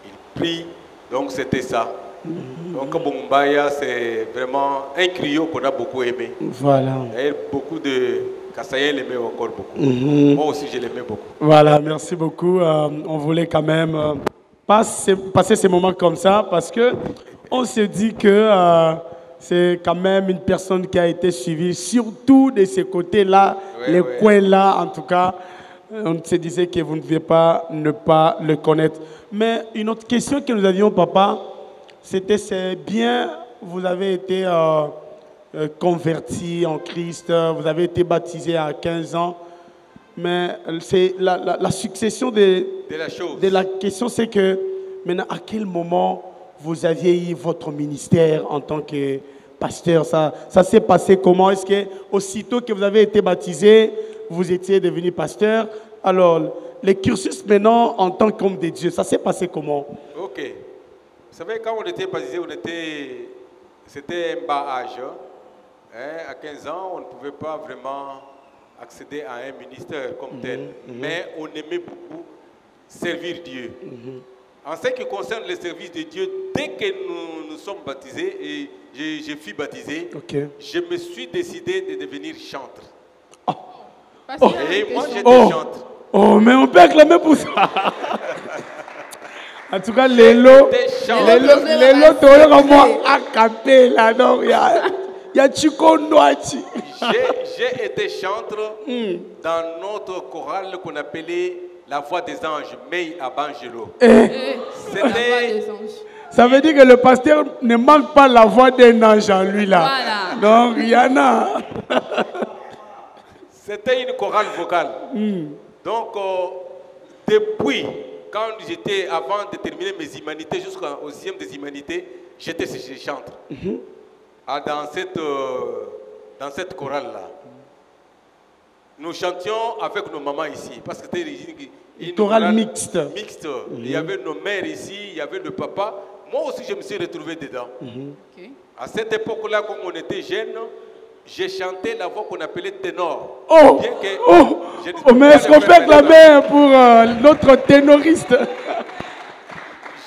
il prie, donc c'était ça. Donc Bombaya, c'est vraiment un griot qu'on a beaucoup aimé. Voilà. Et beaucoup de Kassaïen l'aimaient encore beaucoup. Moi aussi, je l'aimais beaucoup. Voilà, merci beaucoup. On voulait quand même passer ces moments comme ça parce que on se dit que c'est quand même une personne qui a été suivie, surtout de ce côté-là, les coins-là, en tout cas. On se disait que vous ne deviez pas ne pas le connaître. Mais une autre question que nous avions, papa, c'était, c'est bien, vous avez été converti en Christ, vous avez été baptisé à 15 ans, mais c'est la succession de la question, c'est que maintenant, à quel moment vous aviez eu votre ministère en tant que pasteur? Ça s'est passé comment? Est-ce que aussitôt que vous avez été baptisé, vous étiez devenu pasteur? Alors, le cursus maintenant en tant qu'homme de Dieu, ça s'est passé comment? Ok. Vous savez, quand on était baptisé, c'était un bas âge. Hein? À 15 ans, on ne pouvait pas vraiment accéder à un ministère comme tel. Mais on aimait beaucoup servir Dieu. En ce qui concerne le service de Dieu, dès que nous sommes baptisés, et je fus baptisé, je me suis décidé de devenir chantre. Et moi, j'étais chantre. Oh, mais on peut acclamer pour ça. En tout cas, les lots, moi, à camper là, donc il y a Chico Noachi. J'ai été chantre dans notre chorale qu'on appelait La Voix des Anges, Mei Abangelo. Ça veut dire que le pasteur ne manque pas la voix d'un ange en lui là. Voilà. Donc il y en a. C'était une chorale vocale. Donc depuis, quand j'étais, avant de terminer mes humanités jusqu'au 6e des humanités, j'étais chantre. Dans cette chorale-là. Nous chantions avec nos mamans ici, parce que c'était une chorale mixte. Il y avait nos mères ici, il y avait le papa. Moi aussi, je me suis retrouvé dedans. À cette époque-là, comme on était jeunes, j'ai chanté la voix qu'on appelait ténor. Mais est-ce qu'on peut acclamer pour notre ténoriste?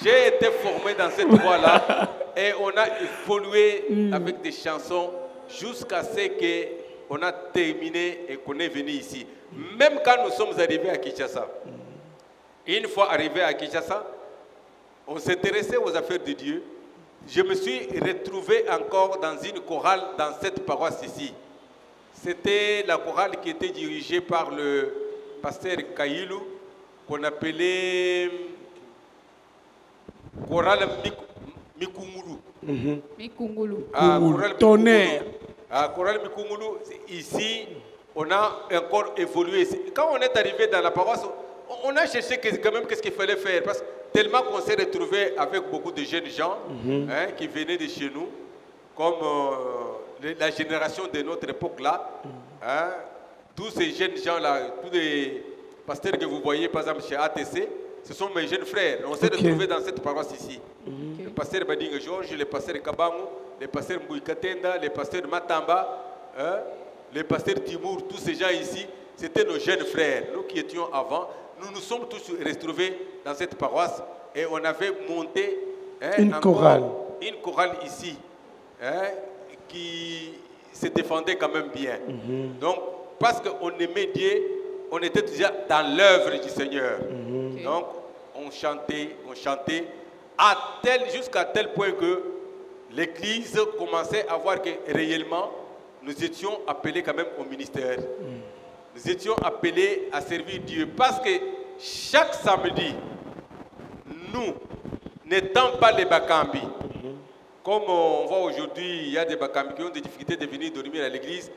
J'ai été formé dans cette voie-là et on a évolué avec des chansons jusqu'à ce qu'on a terminé et qu'on est venu ici. Même quand nous sommes arrivés à Kinshasa, une fois arrivés à Kinshasa, on s'intéressait aux affaires de Dieu. Je me suis retrouvé encore dans une chorale dans cette paroisse ici. C'était la chorale qui était dirigée par le pasteur Kailou, qu'on appelait chorale Mikungulu. Mikungulu. Tonnerre. Chorale Mikungulu, ici, on a encore évolué. Quand on est arrivé dans la paroisse, on a cherché quand même qu'est-ce qu'il fallait faire. Parce que tellement qu'on s'est retrouvé avec beaucoup de jeunes gens qui venaient de chez nous, comme la génération de notre époque-là. Tous ces jeunes gens-là, tous les pasteurs que vous voyez, par exemple, chez ATC, ce sont mes jeunes frères. On s'est retrouvés dans cette paroisse ici. Le pasteur Bading Georges, le pasteur Kabangu, le pasteur Mbouikatenda, le pasteur Matamba, le pasteur Timour, tous ces gens ici, c'était nos jeunes frères. Nous qui étions avant, nous nous sommes tous retrouvés dans cette paroisse et on avait monté une chorale ici qui se défendait quand même bien. Donc, parce qu'on aimait Dieu, on était déjà dans l'œuvre du Seigneur. Donc, on chantait jusqu'à tel point que l'Église commençait à voir que réellement, nous étions appelés quand même au ministère. Nous étions appelés à servir Dieu parce que chaque samedi, nous, n'étant pas les Bakambi, comme on voit aujourd'hui, il y a des Bakambi qui ont des difficultés de venir dormir à l'église,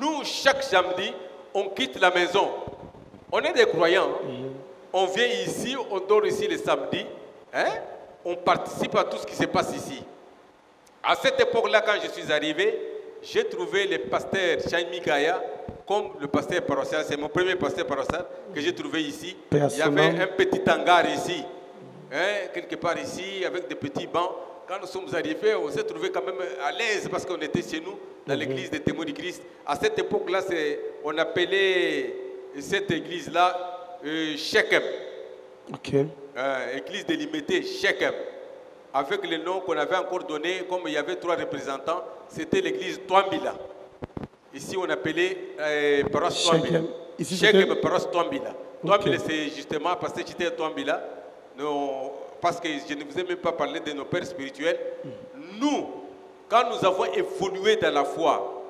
nous, chaque samedi, on quitte la maison. On est des croyants. On vient ici, on dort ici le samedi, on participe à tout ce qui se passe ici. À cette époque-là, quand je suis arrivé, j'ai trouvé le pasteur Chaimi Gaya comme le pasteur paroissial. C'est mon premier pasteur paroissial que j'ai trouvé ici. Il y avait un petit hangar ici, quelque part ici, avec des petits bancs. Quand nous sommes arrivés, on s'est trouvé quand même à l'aise parce qu'on était chez nous, dans l'église des témoins du Christ. À cette époque-là, on appelait cette église-là Shechem. Église délimitée, Shechem. Avec le nom qu'on avait encore donné, comme il y avait 3 représentants, c'était l'église Twambila. Ici, on appelait paroisse Twambila. Shechem, paroisse Twambila. Twambila, c'est justement parce que j'étais à Twambila. Parce que je ne vous ai même pas parlé de nos pères spirituels. Nous, quand nous avons évolué dans la foi,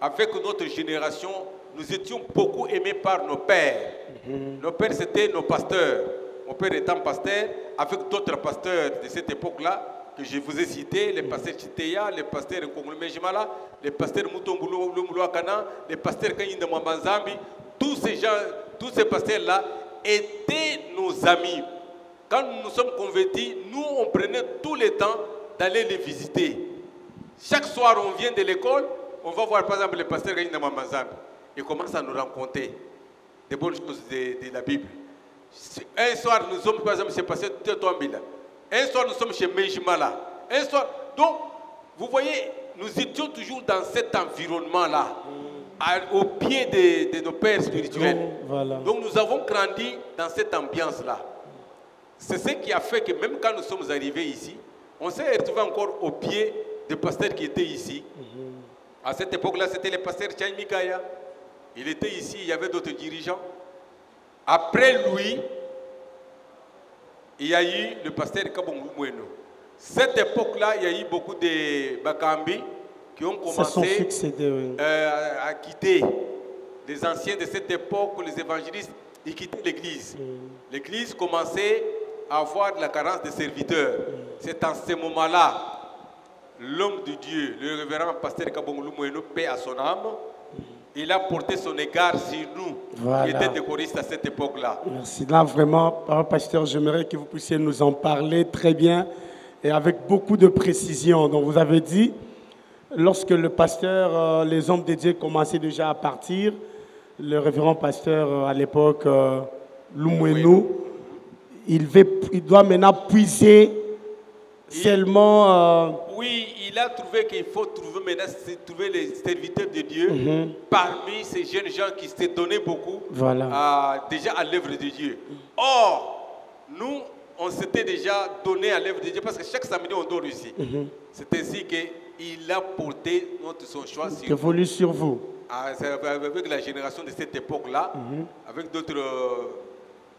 avec notre génération, nous étions beaucoup aimés par nos pères. Nos pères, c'était nos pasteurs. Mon père étant pasteur, avec d'autres pasteurs de cette époque-là, que je vous ai cités, les pasteurs Chiteya, les pasteurs Nkongolumejimala, les pasteurs Mutongulu Lumuluakana, les pasteurs Kanyinda Mwambanzambi, tous ces gens, tous ces pasteurs-là étaient nos amis. Quand nous nous sommes convertis, nous, on prenait tout le temps d'aller les visiter. Chaque soir, on vient de l'école, on va voir par exemple les pasteurs Kanyinda Mwambanzambi. Ils commencent à nous raconter des bonnes choses de la Bible. Un soir, nous sommes par exemple chez Pasteur Toambila. Un soir, nous sommes chez Menjimala. Un soir, donc, vous voyez, nous étions toujours dans cet environnement-là, au pied de nos pères spirituels. Voilà. Donc, nous avons grandi dans cette ambiance-là. C'est ce qui a fait que même quand nous sommes arrivés ici, on s'est retrouvé encore au pied des pasteurs qui étaient ici. À cette époque-là, c'était le pasteur Tchaï Mikaya. Il était ici, il y avait d'autres dirigeants. Après lui, il y a eu le pasteur Kabongo Mweno. Cette époque-là, il y a eu beaucoup de Bakambi qui ont commencé à quitter. Les anciens de cette époque, les évangélistes, ils quittaient l'église. L'église commençait à avoir de la carence de serviteurs. C'est en ce moment-là, l'homme de Dieu, le révérend pasteur Kabongo Mweno, paix à son âme, il a porté son égard sur nous, qui étaient des choristes à cette époque-là. Merci. Là, vraiment, pasteur, j'aimerais que vous puissiez nous en parler très bien et avec beaucoup de précision. Donc, vous avez dit, lorsque le pasteur, les hommes de Dieu commençaient déjà à partir, le révérend pasteur à l'époque, Lumwenou, il doit maintenant puiser seulement... Oui, il a trouvé qu'il faut trouver maintenant, les serviteurs de Dieu parmi ces jeunes gens qui s'étaient donnés beaucoup déjà à l'œuvre de Dieu. Or, nous, on s'était déjà donné à l'œuvre de Dieu parce que chaque samedi, on dort ici. C'est ainsi qu'il a porté son choix sur vous. Avec la génération de cette époque-là, avec d'autres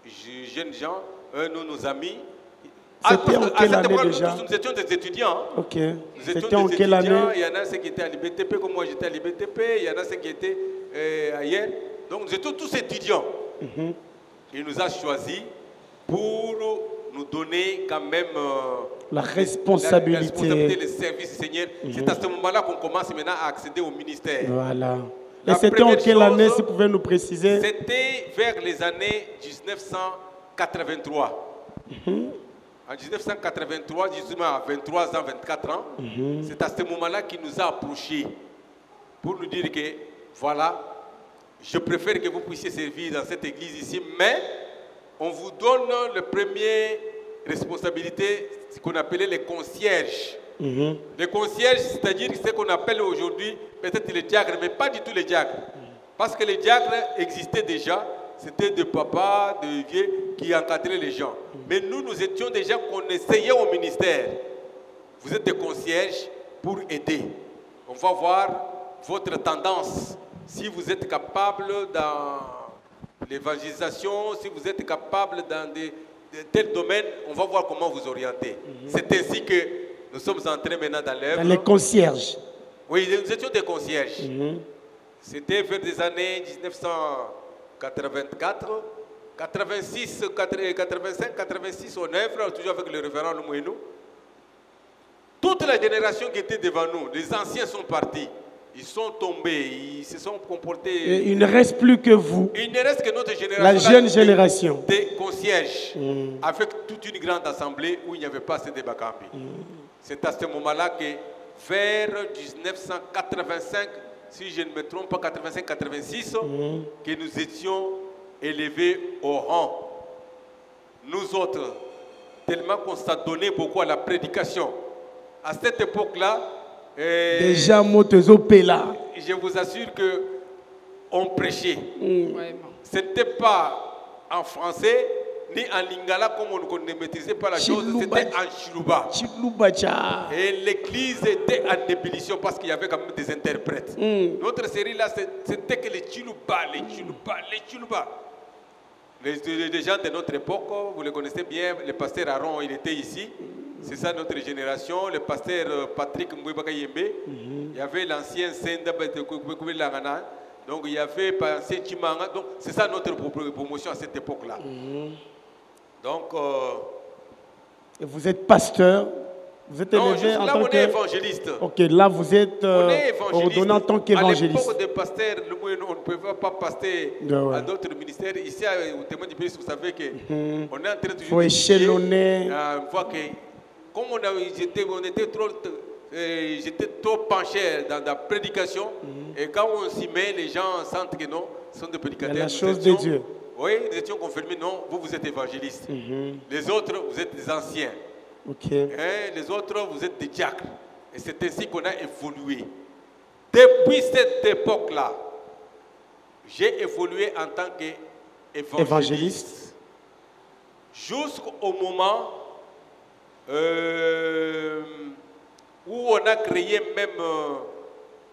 jeunes gens, nos amis. C'était en quelle année déjà? Nous étions des étudiants. Ok. C'était en quelle année? Il y en a ceux qui étaient à l'IBTP, comme moi j'étais à l'IBTP. Il y en a ceux qui étaient ailleurs. Donc nous étions tous étudiants. Il nous a choisis pour nous donner quand même la responsabilité, le service du Seigneur. C'est à ce moment-là qu'on commence maintenant à accéder au ministère. Voilà. Et c'était en quelle année, si vous pouvez nous préciser? C'était vers les années 1983. En 1983, justement à 23 ans, 24 ans, c'est à ce moment-là qu'il nous a approchés pour nous dire que, voilà, je préfère que vous puissiez servir dans cette église ici, mais on vous donne la première responsabilité, ce qu'on appelait les concierges. Les concierges, c'est-à-dire ce qu'on appelle aujourd'hui peut-être les diacres, mais pas du tout les diacres. Parce que les diacres existaient déjà. C'était des papas, des vieux qui encadraient les gens. Mais nous, nous étions déjà qu'on essayait au ministère. Vous êtes des concierges pour aider. On va voir votre tendance. Si vous êtes capable dans l'évangélisation, si vous êtes capable dans de tels domaines, on va voir comment vous orienter. C'est ainsi que nous sommes entrés maintenant dans l'œuvre. Les concierges. Oui, nous étions des concierges. C'était vers des années 1984, 86, 85, 86 en œuvre, toujours avec le révérend Lumwenou. Toute la génération qui était devant nous, les anciens sont partis. Ils sont tombés, ils se sont comportés. Et il ne reste plus que vous. Il ne reste que notre génération. La jeune génération. Des concierges, avec toute une grande assemblée où il n'y avait pas ce débat campi. C'est à ce moment-là que, vers 1985, si je ne me trompe pas, 85-86, que nous étions élevés au rang. Nous autres, tellement qu'on s'est donné beaucoup à la prédication. À cette époque-là, déjà, je vous assure qu'on prêchait. Ce n'était pas en français, ni en lingala, comme on ne maîtrisait pas la chose, c'était en chiluba. Et l'église était en ébullition parce qu'il y avait quand même des interprètes. Notre série là, c'était que les chiluba. Les gens de notre époque, vous les connaissez bien, le pasteur Aaron, il était ici. C'est ça notre génération. Le pasteur Patrick Mbouibaka Yembe, il y avait l'ancien Senda Langana, donc il y avait l'ancien Chimanga. Donc c'est ça notre promotion à cette époque-là. Donc. Et vous êtes pasteur? Vous êtes élevé en tant on est évangéliste. Ok, là vous êtes ordonné en tant qu'évangéliste. À l'époque des pasteurs, on ne pouvait pas passer à d'autres ministères. Ici, au témoin du pays, vous savez qu'on est en train de faut échelonner. Comme j'étais trop penché dans la prédication, et quand on s'y met, les gens sentent que non, ce sont des prédicateurs. La chose de Dieu. Oui, nous étions confirmés, non, vous êtes évangélistes. Les autres, vous êtes des anciens. Okay. Les autres, vous êtes des diacres. Et c'est ainsi qu'on a évolué. Depuis cette époque-là, j'ai évolué en tant qu'évangéliste. Jusqu'au moment où on a créé même...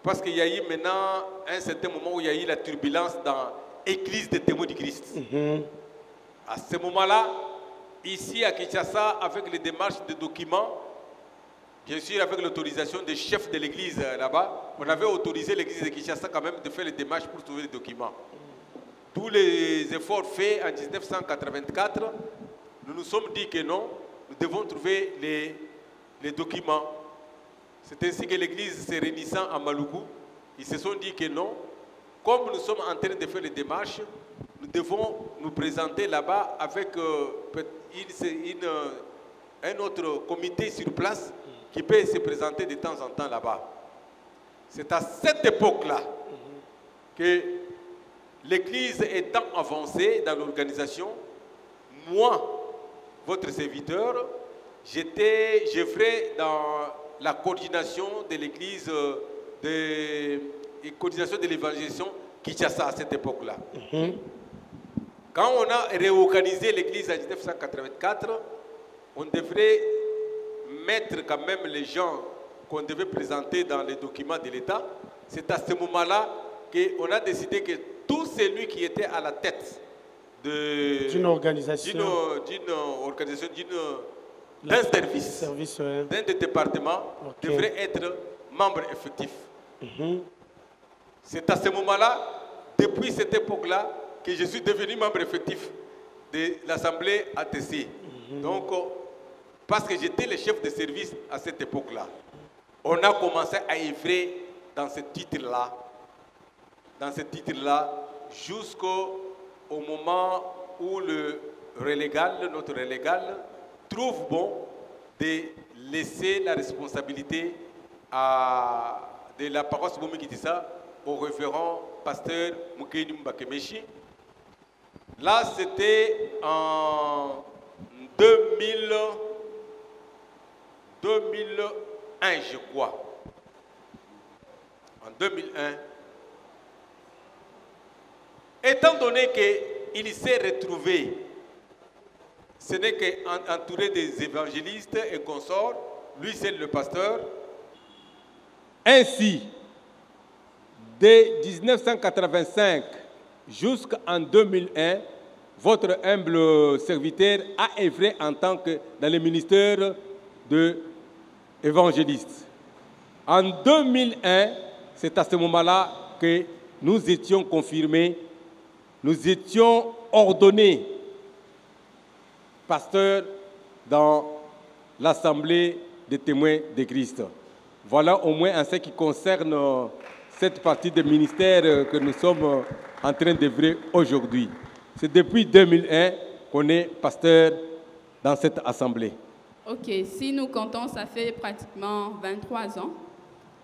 parce qu'il y a eu maintenant un certain moment où il y a eu la turbulence dans l'Église des témoins du Christ. À ce moment-là, ici à Kinshasa, avec les démarches de documents, bien sûr avec l'autorisation des chefs de l'église là-bas, on avait autorisé l'église de Kinshasa quand même de faire les démarches pour trouver les documents. Tous les efforts faits en 1984, nous nous sommes dit que non, nous devons trouver les documents. C'est ainsi que l'église se réunissant à Maluku, ils se sont dit que non, comme nous sommes en train de faire les démarches, nous devons nous présenter là-bas avec un autre comité sur place qui peut se présenter de temps en temps là-bas. C'est à cette époque-là que l'Église étant avancée dans l'organisation, moi, votre serviteur, j'œuvrais dans la coordination de l'Église, coordination de l'évangélisation Kinshasa à cette époque-là. Quand on a réorganisé l'église en 1984, on devrait mettre quand même les gens qu'on devait présenter dans les documents de l'État. C'est à ce moment-là qu'on a décidé que tout celui qui était à la tête d'une organisation, d'un service, d'un département, devrait être membre effectif. C'est à ce moment-là, depuis cette époque-là, que je suis devenu membre effectif de l'Assemblée ATC. Donc, parce que j'étais le chef de service à cette époque-là, on a commencé à œuvrer dans ce titre-là, jusqu'au moment où notre relégal, trouve bon de laisser la responsabilité de la paroisse Boumikitissa au révérend pasteur Moukeni Mbakemeshi. Là, c'était en 2001, je crois. En 2001. Étant donné qu'il s'est retrouvé, ce n'est qu'entouré des évangélistes et consorts, lui c'est le pasteur. Ainsi, dès 1985 jusqu'en 2001, votre humble serviteur a œuvré en tant que dans le ministère de évangéliste. En 2001, c'est à ce moment-là que nous étions confirmés, nous étions ordonnés pasteurs dans l'Assemblée des témoins de Christ. Voilà au moins en ce qui concerne cette partie des ministères que nous sommes en train d'œuvrer aujourd'hui. C'est depuis 2001 qu'on est pasteur dans cette assemblée. Ok, si nous comptons, ça fait pratiquement 23 ans.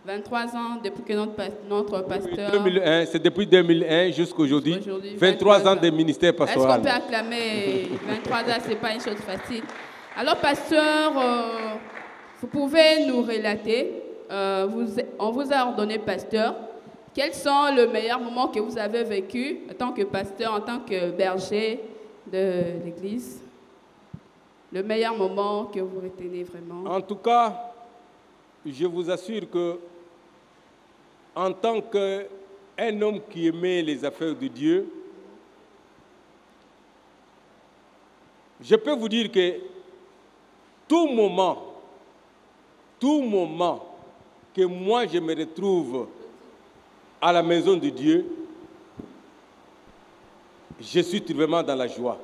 23 ans depuis que notre pasteur... 2001, c'est depuis 2001 jusqu'à aujourd'hui. 23 ans de ministère pastoral. Est-ce qu'on peut acclamer 23 ans, ce n'est pas une chose facile. Alors, pasteur, vous pouvez nous relater, on vous a ordonné pasteur. Quels sont les meilleurs moments que vous avez vécu en tant que pasteur, en tant que berger de l'église? Le meilleur moment que vous retenez vraiment? En tout cas, je vous assure que en tant qu'un homme qui aimait les affaires de Dieu, je peux vous dire que tout moment tout moment que moi je me retrouve à la maison de Dieu, je suis vraiment dans la joie.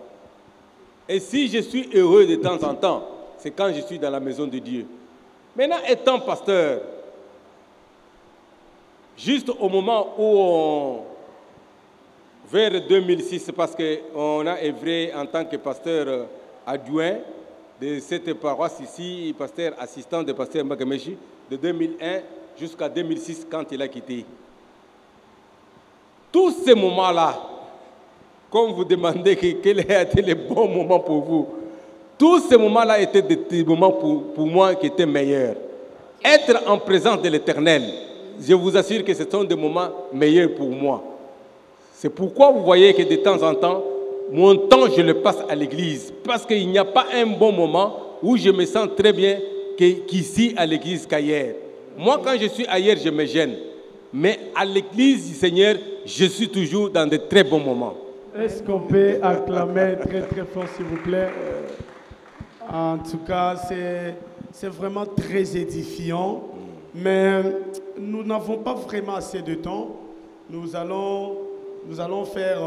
Et si je suis heureux de temps en temps, c'est quand je suis dans la maison de Dieu. Maintenant, étant pasteur, juste au moment où vers 2006, parce qu'on a œuvré en tant que pasteur adjoint de cette paroisse ici, pasteur assistant de pasteur Magameshi, de 2001 jusqu'à 2006 quand il a quitté. Tous ces moments-là, comme vous demandez quel a été le bon moment pour vous, tous ces moments-là étaient des moments pour moi qui étaient meilleurs. Être en présence de l'Éternel, je vous assure que ce sont des moments meilleurs pour moi. C'est pourquoi vous voyez que de temps en temps, mon temps, je le passe à l'église. Parce qu'il n'y a pas un bon moment où je me sens très bien qu'ici à l'église qu'ailleurs. Moi, quand je suis ailleurs, je me gêne. Mais à l'église du Seigneur, je suis toujours dans de très bons moments. Est-ce qu'on peut acclamer très très fort, s'il vous plaît? En tout cas, c'est vraiment très édifiant. Mais nous n'avons pas vraiment assez de temps. Nous allons faire...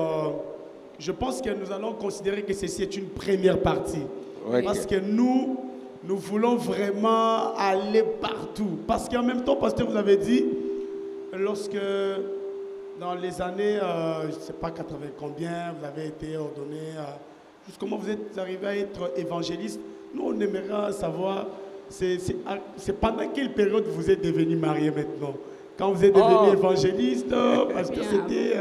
je pense que nous allons considérer que ceci est une première partie. Ouais. Parce que nous voulons vraiment aller partout. Parce qu'en même temps, pasteur, vous avez dit, lorsque dans les années, je ne sais pas 80 combien, vous avez été ordonné, comment vous êtes arrivé à être évangéliste. Nous, on aimerait savoir, c'est pendant quelle période vous êtes devenu marié maintenant? Quand vous êtes devenu évangéliste, parce que c'était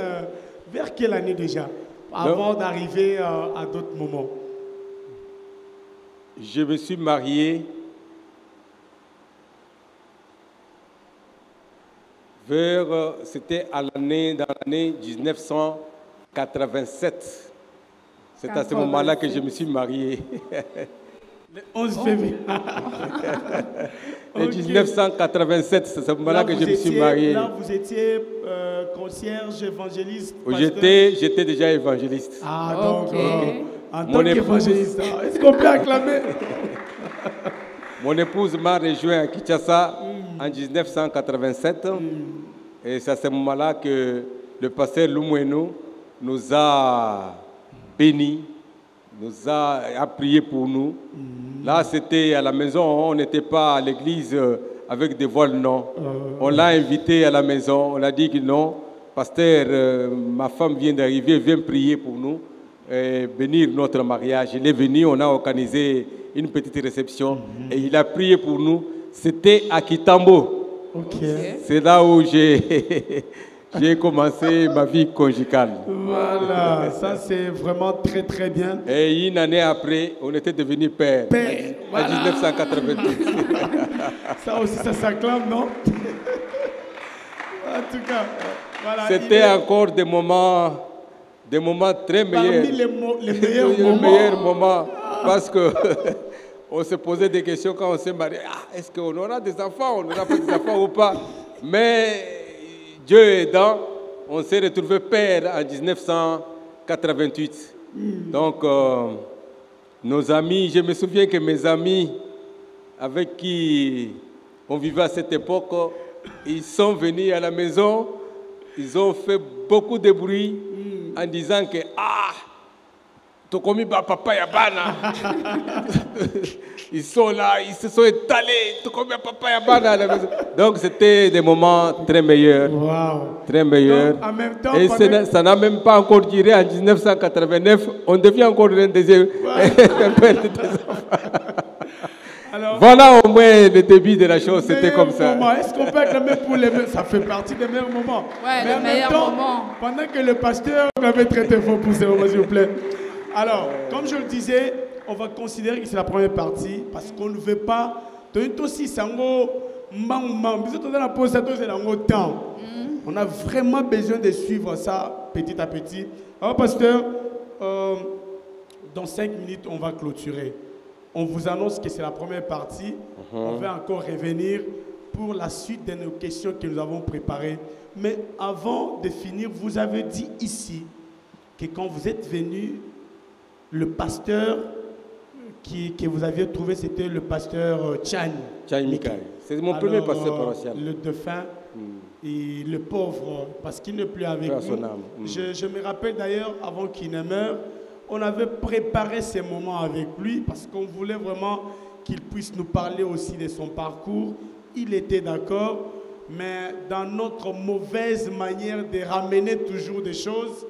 vers quelle année déjà? Avant d'arriver à d'autres moments. Je me suis marié c'était dans l'année 1987. C'est à ce moment-là que je me suis marié. Le 11 février. En 1987, c'est à ce moment-là que je me suis marié. Là, vous étiez concierge, évangéliste. J'étais déjà évangéliste. Ah, donc, en tant qu'évangéliste, est-ce qu'on peut acclamer? Mon épouse m'a rejoint à Kinshasa en 1987. Et c'est à ce moment-là que le pasteur Lumweno nous a bénis, nous a prié pour nous. Là, c'était à la maison, on n'était pas à l'église avec des voiles, non. On l'a invité à la maison, on a dit que non, pasteur, ma femme vient d'arriver, viens prier pour nous, et bénir notre mariage. Il est venu, on a organisé une petite réception et il a prié pour nous. C'était à Kitambo. C'est là où j'ai commencé ma vie conjugale. Voilà, ça c'est vraiment très très bien. Et une année après, on était devenus pères. En 1988. Ça aussi, ça s'acclame, non? En tout cas, voilà. C'était encore des moments très meilleurs. Parmi les meilleurs les moments. meilleurs moments. Parce que on se posait des questions quand on s'est marié. Est-ce qu'on aura des enfants? On n'aura pas des enfants ou pas? Mais Dieu aidant, on s'est retrouvé père en 1988. Donc, nos amis, je me souviens que mes amis avec qui on vivait à cette époque, ils sont venus à la maison, ils ont fait beaucoup de bruit en disant que Tokomi papa Yabana. Ils sont là, ils se sont étalés. Tokomi papa Yabana à la maison. Donc c'était des moments très meilleurs. Wow. Très meilleurs. Donc, en même temps, et ça n'a même pas encore duré en 1989. On devient encore un deuxième. Alors, voilà au moins le début de la chose, c'était comme ça. Est-ce qu'on peut acclamer pour les meilleurs? Ça fait partie des meilleurs moments. Ouais, mais le meilleur moment. Pendant que le pasteur m'avait traité fort pour ces moments, s'il vous plaît. Alors, comme je le disais, on va considérer que c'est la première partie parce qu'on ne veut pas. On a vraiment besoin de suivre ça petit à petit. Alors, pasteur, dans 5 minutes, on va clôturer. On vous annonce que c'est la première partie. On va encore revenir pour la suite de nos questions que nous avons préparées. Mais avant de finir, vous avez dit ici que quand vous êtes venu, le pasteur que vous aviez trouvé, c'était le pasteur Chani. Chani Mikai. C'est mon premier pasteur paroissial. Le défunt et le pauvre, parce qu'il n'est plus avec nous. Je me rappelle d'ailleurs, avant qu'il ne meure, on avait préparé ces moments avec lui parce qu'on voulait vraiment qu'il puisse nous parler aussi de son parcours. Il était d'accord, mais dans notre mauvaise manière de ramener toujours des choses.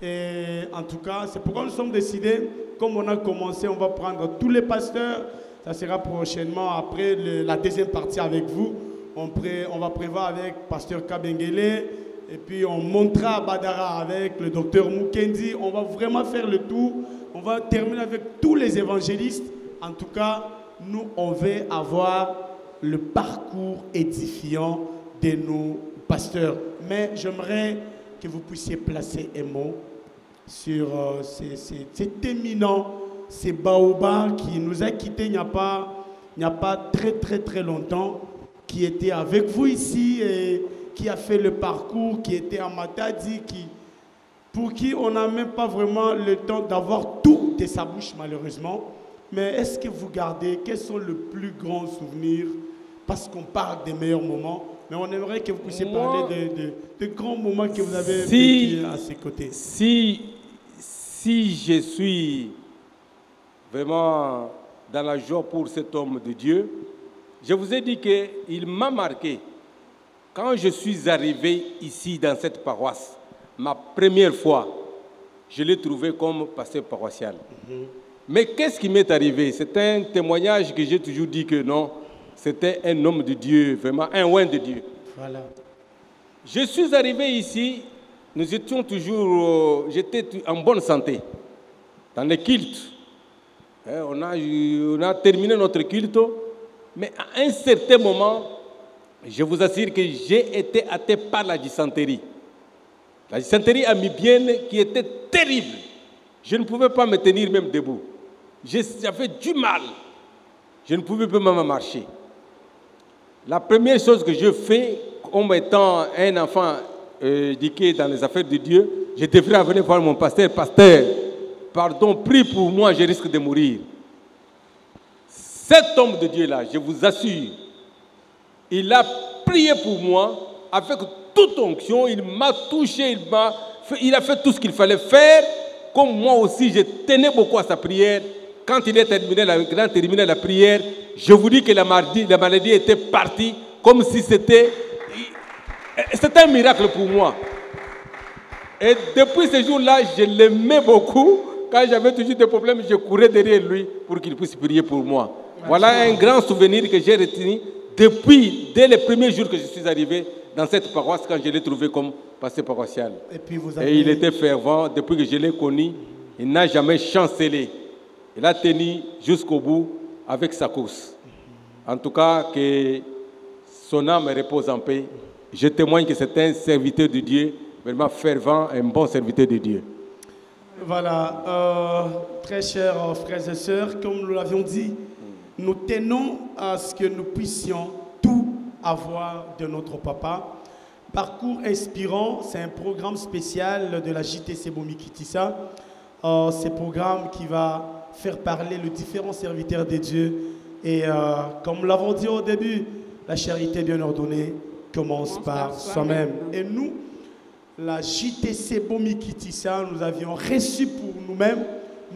Et en tout cas, c'est pourquoi nous sommes décidés, comme on a commencé, on va prendre tous les pasteurs. Ça sera prochainement après la deuxième partie avec vous. On va prévoir avec Pasteur Kabengele. Et puis on montera à Badara avec le docteur Mukendi. On va vraiment faire le tour. On va terminer avec tous les évangélistes. En tout cas, nous, on veut avoir le parcours édifiant de nos pasteurs. Mais j'aimerais que vous puissiez placer un mot sur cet éminent, ces baobabs qui nous a quittés il n'y a pas très longtemps, qui était avec vous ici et qui a fait le parcours, qui était à Matadi, pour qui on n'a même pas vraiment le temps d'avoir tout de sa bouche malheureusement. Mais est-ce que vous gardez, quels sont les plus grands souvenirs? Parce qu'on parle des meilleurs moments, mais on aimerait que vous puissiez parler de grands moments que vous avez vécu à ses côtés. Si je suis vraiment dans la joie pour cet homme de Dieu, je vous ai dit qu'il m'a marqué. Quand je suis arrivé ici dans cette paroisse, ma première fois, je l'ai trouvé comme pasteur paroissial. Mais qu'est-ce qui m'est arrivé? C'est un témoignage que j'ai toujours dit que non, c'était un homme de Dieu, vraiment un oint de Dieu. Voilà. Je suis arrivé ici, nous étions toujours, j'étais en bonne santé, dans le culte. On a terminé notre culte, mais à un certain moment, je vous assure que j'ai été atteint par la dysenterie. La dysenterie amibienne qui était terrible. Je ne pouvais pas me tenir même debout. J'avais du mal. Je ne pouvais pas même marcher. La première chose que je fais, comme étant un enfant éduqué dans les affaires de Dieu, je devrais venir voir mon pasteur. Pasteur, pardon, prie pour moi, je risque de mourir. Cet homme de Dieu-là, je vous assure, il a prié pour moi avec toute onction, il m'a touché, il a fait tout ce qu'il fallait faire. Comme moi aussi, je tenais beaucoup à sa prière. Quand il a terminé la prière, je vous dis que la maladie était partie comme si c'était un miracle pour moi. Et depuis ce jour-là, je l'aimais beaucoup. Quand j'avais toujours des problèmes, je courais derrière lui pour qu'il puisse prier pour moi. Voilà un grand souvenir que j'ai retenu dès les premiers jours que je suis arrivé dans cette paroisse, quand je l'ai trouvé comme pasteur paroissial. Et il était fervent. Depuis que je l'ai connu, il n'a jamais chancelé. Il a tenu jusqu'au bout avec sa course. En tout cas, que son âme repose en paix. Je témoigne que c'est un serviteur de Dieu, vraiment fervent, un bon serviteur de Dieu. Voilà, très chers frères et sœurs, comme nous l'avions dit, nous tenons à ce que nous puissions tout avoir de notre papa. Parcours inspirant, c'est un programme spécial de la JTC Bomikitissa. C'est un programme qui va faire parler les différents serviteurs de Dieu. Et comme nous l'avons dit au début, la charité bien ordonnée commence par soi-même. Et nous, la JTC Bomikitissa, nous avions reçu pour nous-mêmes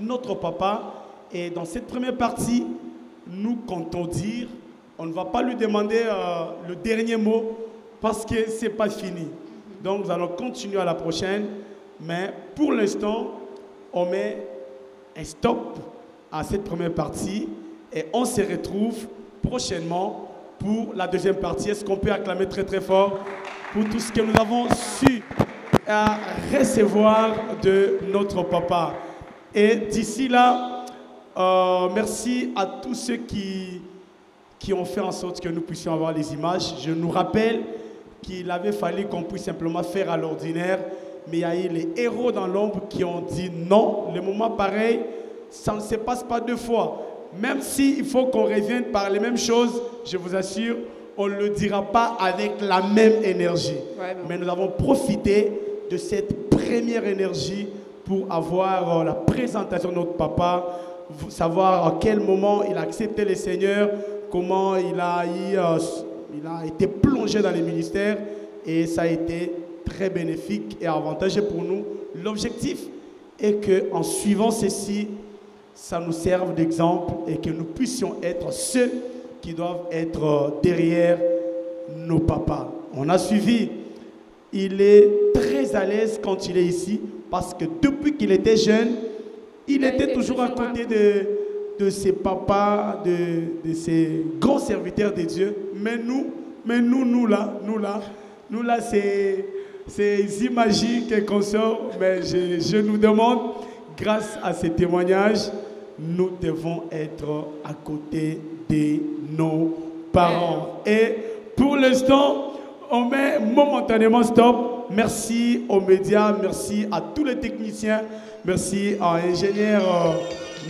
notre papa. Et dans cette première partie, nous comptons dire, on ne va pas lui demander le dernier mot parce que ce n'est pas fini. Donc nous allons continuer à la prochaine. Mais pour l'instant, on met un stop à cette première partie et on se retrouve prochainement pour la deuxième partie. Est-ce qu'on peut acclamer très très fort pour tout ce que nous avons su recevoir de notre papa? Et d'ici là, merci à tous ceux qui ont fait en sorte que nous puissions avoir les images. Je nous rappelle qu'il avait fallu qu'on puisse simplement faire à l'ordinaire, mais il y a eu les héros dans l'ombre qui ont dit non, le moment pareil, ça ne se passe pas deux fois. Même s'il faut qu'on revienne par les mêmes choses, je vous assure, on ne le dira pas avec la même énergie. Ouais, mais nous avons profité de cette première énergie pour avoir la présentation de notre papa, savoir à quel moment il a accepté le Seigneur, comment il a eu il a été plongé dans les ministères et ça a été très bénéfique et avantageux pour nous. L'objectif est qu'en suivant ceci, ça nous serve d'exemple et que nous puissions être ceux qui doivent être derrière nos papas. On a suivi. Il est très à l'aise quand il est ici parce que depuis qu'il était jeune, il était toujours à côté de ses papas, de ses grands serviteurs de Dieu. Mais nous là, c'est magique et qu'on sort. Mais je nous demande, grâce à ces témoignages, nous devons être à côté de nos parents. Et pour l'instant, on met momentanément stop. Merci aux médias, merci à tous les techniciens, merci à l'ingénieur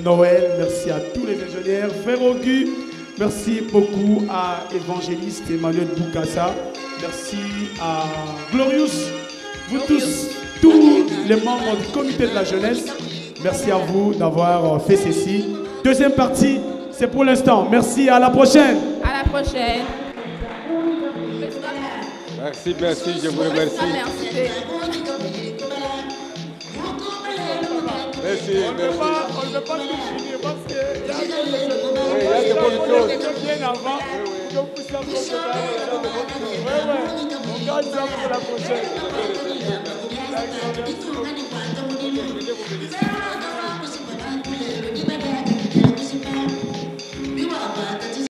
Noël, merci à tous les ingénieurs, Frère Augu, merci beaucoup à évangéliste Emmanuel Boukassa, merci à Glorious, vous tous les membres du comité de la jeunesse, merci à vous d'avoir fait ceci. Deuxième partie, c'est pour l'instant. Merci, à la prochaine. À la prochaine. Merci, je vous remercie. Merci. On ne peut pas tout finir parce qu'il y a des bonnes choses bien avant. Donc, on garde ça pour la prochaine.